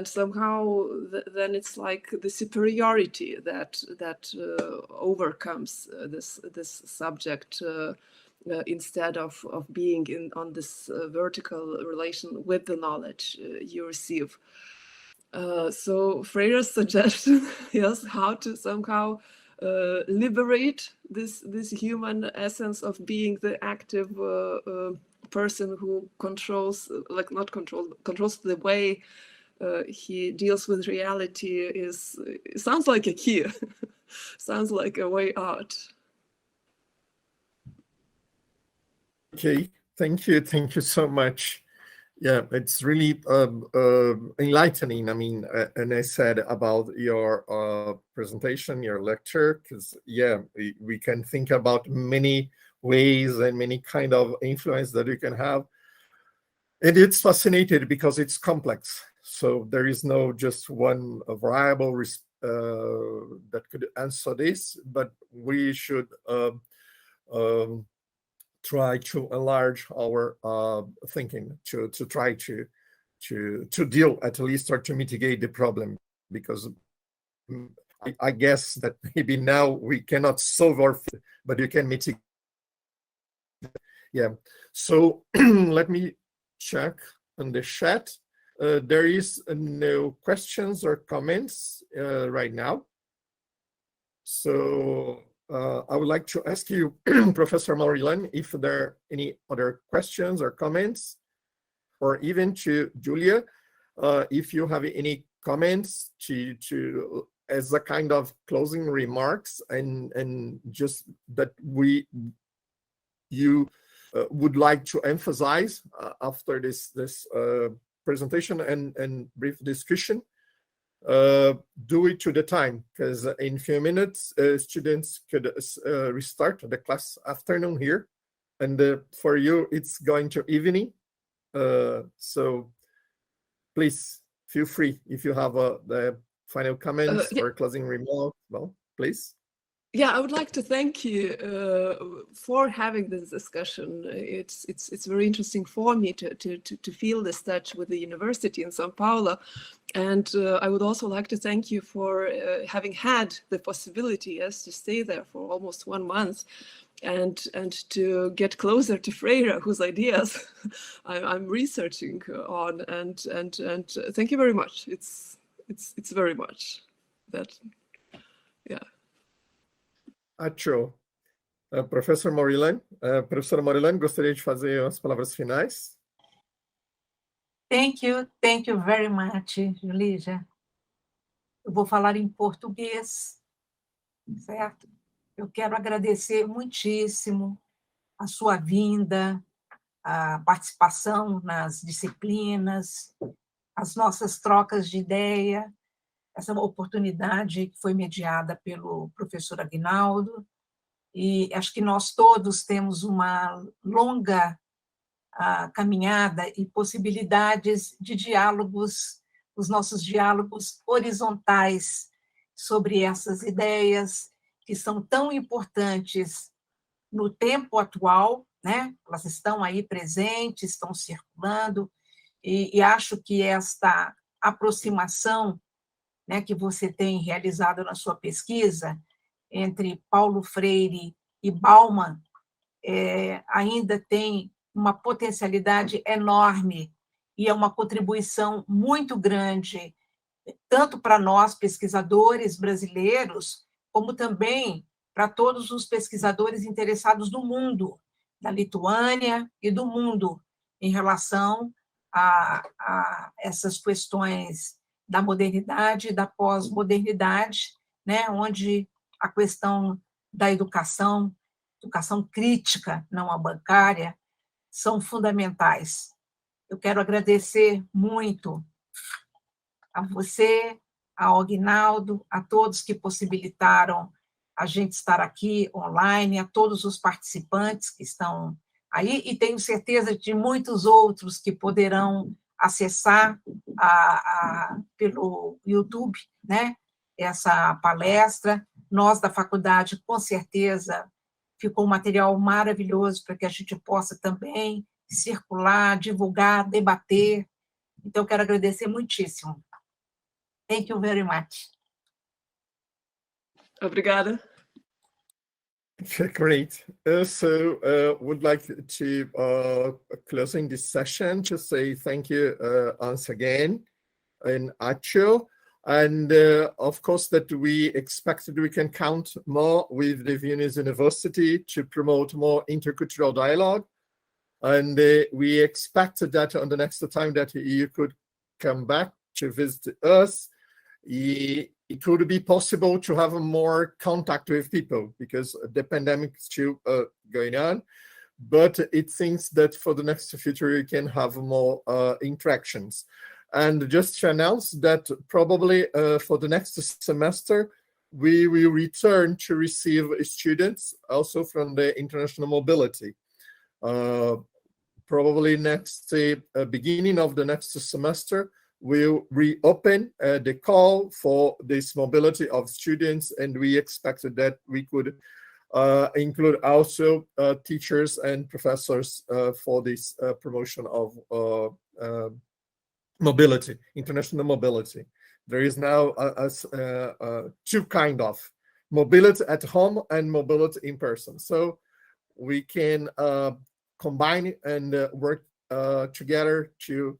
somehow then it's like the superiority that overcomes this subject instead of being on this vertical relation with the knowledge you receive. So Freire's suggestion, yes, how to somehow liberate this human essence of being the active person who controls, like not controls the way he deals with reality sounds like a key, sounds like a way out. Okay, thank you so much. Yeah, it's really enlightening. I mean, and I said about your presentation, your lecture, because yeah, we can think about many ways and many kind of influence that we can have. And it's fascinating because it's complex. So there is no just one variable that could answer this, but we should try to enlarge our thinking, to try to deal at least, or to mitigate the problem, because I guess that maybe now we cannot solve but you can mitigate. Yeah. So let me check on the chat. There is no questions or comments right now. So I would like to ask you, Professor Maurilane, if there are any other questions or comments, or even to Julia, if you have any comments to as a kind of closing remarks, and just that you would like to emphasize after this presentation and brief discussion. Do it to the time, because in a few minutes students could restart the class afternoon here, and for you it's going to evening. So please feel free if you have the final comments or closing remarks. Well, please. Yeah, I would like to thank you for having this discussion. It's very interesting for me to feel this touch with the university in São Paulo. And I would also like to thank you for having had the possibility, yes, to stay there for almost 1 month and to get closer to Freire, whose ideas I'm researching on. And thank you very much. It's very much that, yeah. Acho. Professor Maurilane. Professora Maurilane, gostaria de fazer as palavras finais? Thank you very much, Julija. Eu vou falar em português, certo? Eu quero agradecer muitíssimo a sua vinda, a participação nas disciplinas, as nossas trocas de ideia, essa oportunidade que foi mediada pelo professor Aguinaldo, e acho que nós todos temos uma longa caminhada e possibilidades de diálogos, os nossos diálogos horizontais sobre essas ideias que são tão importantes no tempo atual, né? Elas estão aí presentes, estão circulando, e acho que esta aproximação, né, que você tem realizado na sua pesquisa entre Paulo Freire e Bargmann ainda tem uma potencialidade enorme e é uma contribuição muito grande, tanto para nós, pesquisadores brasileiros, como também para todos os pesquisadores interessados no mundo, da Lituânia e do mundo, em relação a essas questões da modernidade e da pós-modernidade, né, onde a questão da educação crítica, não a bancária, são fundamentais. Eu quero agradecer muito a você, ao Aguinaldo, a todos que possibilitaram a gente estar aqui online, a todos os participantes que estão aí, e tenho certeza de muitos outros que poderão acessar pelo YouTube, né, essa palestra. Nós, da faculdade, com certeza, ficou um material maravilhoso para que a gente possa também circular, divulgar, debater. Então, quero agradecer muitíssimo. Thank you very much. Obrigada. Great. So would like to closing this session to say thank you once again in Acho, and of course that we expect that we can count more with the Vilnius University to promote more intercultural dialogue, and we expect that on the next time that you could come back to visit us, it would be possible to have more contact with people because the pandemic is still going on. but it seems that for the next future, you can have more interactions. And just to announce that probably for the next semester, we will return to receive students also from the international mobility. Probably next beginning of the next semester, we'll reopen the call for this mobility of students, and we expected that we could include also teachers and professors for this promotion of mobility, international mobility. There is now two kind of mobility at home and mobility in person. So we can combine and work together to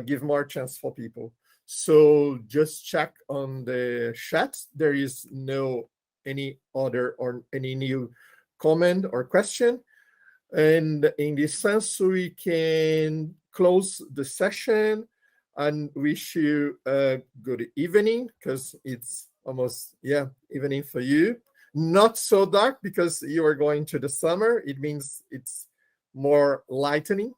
give more chance for people. So just check on the chat. There is no any other or any new comment or question. And in this sense, we can close the session and wish you a good evening, because it's almost, evening for you. Not so dark because you are going to the summer. It means it's more lightening.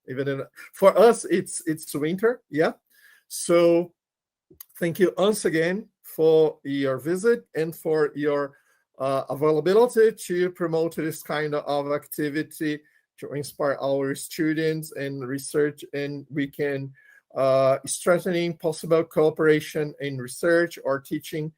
Even for us, it's winter. So thank you once again for your visit and for your availability to promote this kind of activity to inspire our students and research, and we can strengthening possible cooperation in research or teaching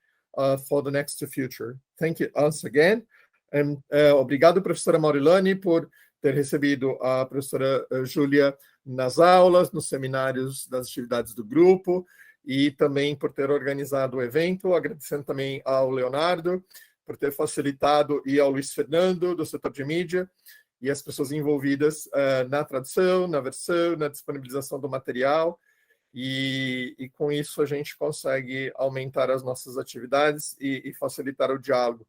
for the next future. Thank you once again. And obrigado, professora Maurilane, por ter recebido a professora Júlia nas aulas, nos seminários das atividades do grupo, e também por ter organizado o evento, agradecendo também ao Leonardo por ter facilitado, e ao Luiz Fernando, do setor de mídia, e as pessoas envolvidas na tradução, na versão, na disponibilização do material, e com isso a gente consegue aumentar as nossas atividades e facilitar o diálogo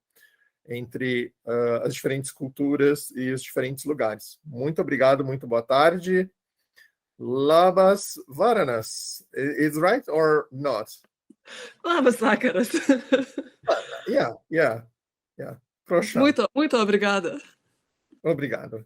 entre as diferentes culturas e os diferentes lugares. Muito obrigado, muito boa tarde. Labas varanas. Is right or not? Labas vakaras. Yeah. Proszę. Muito obrigada. Obrigado.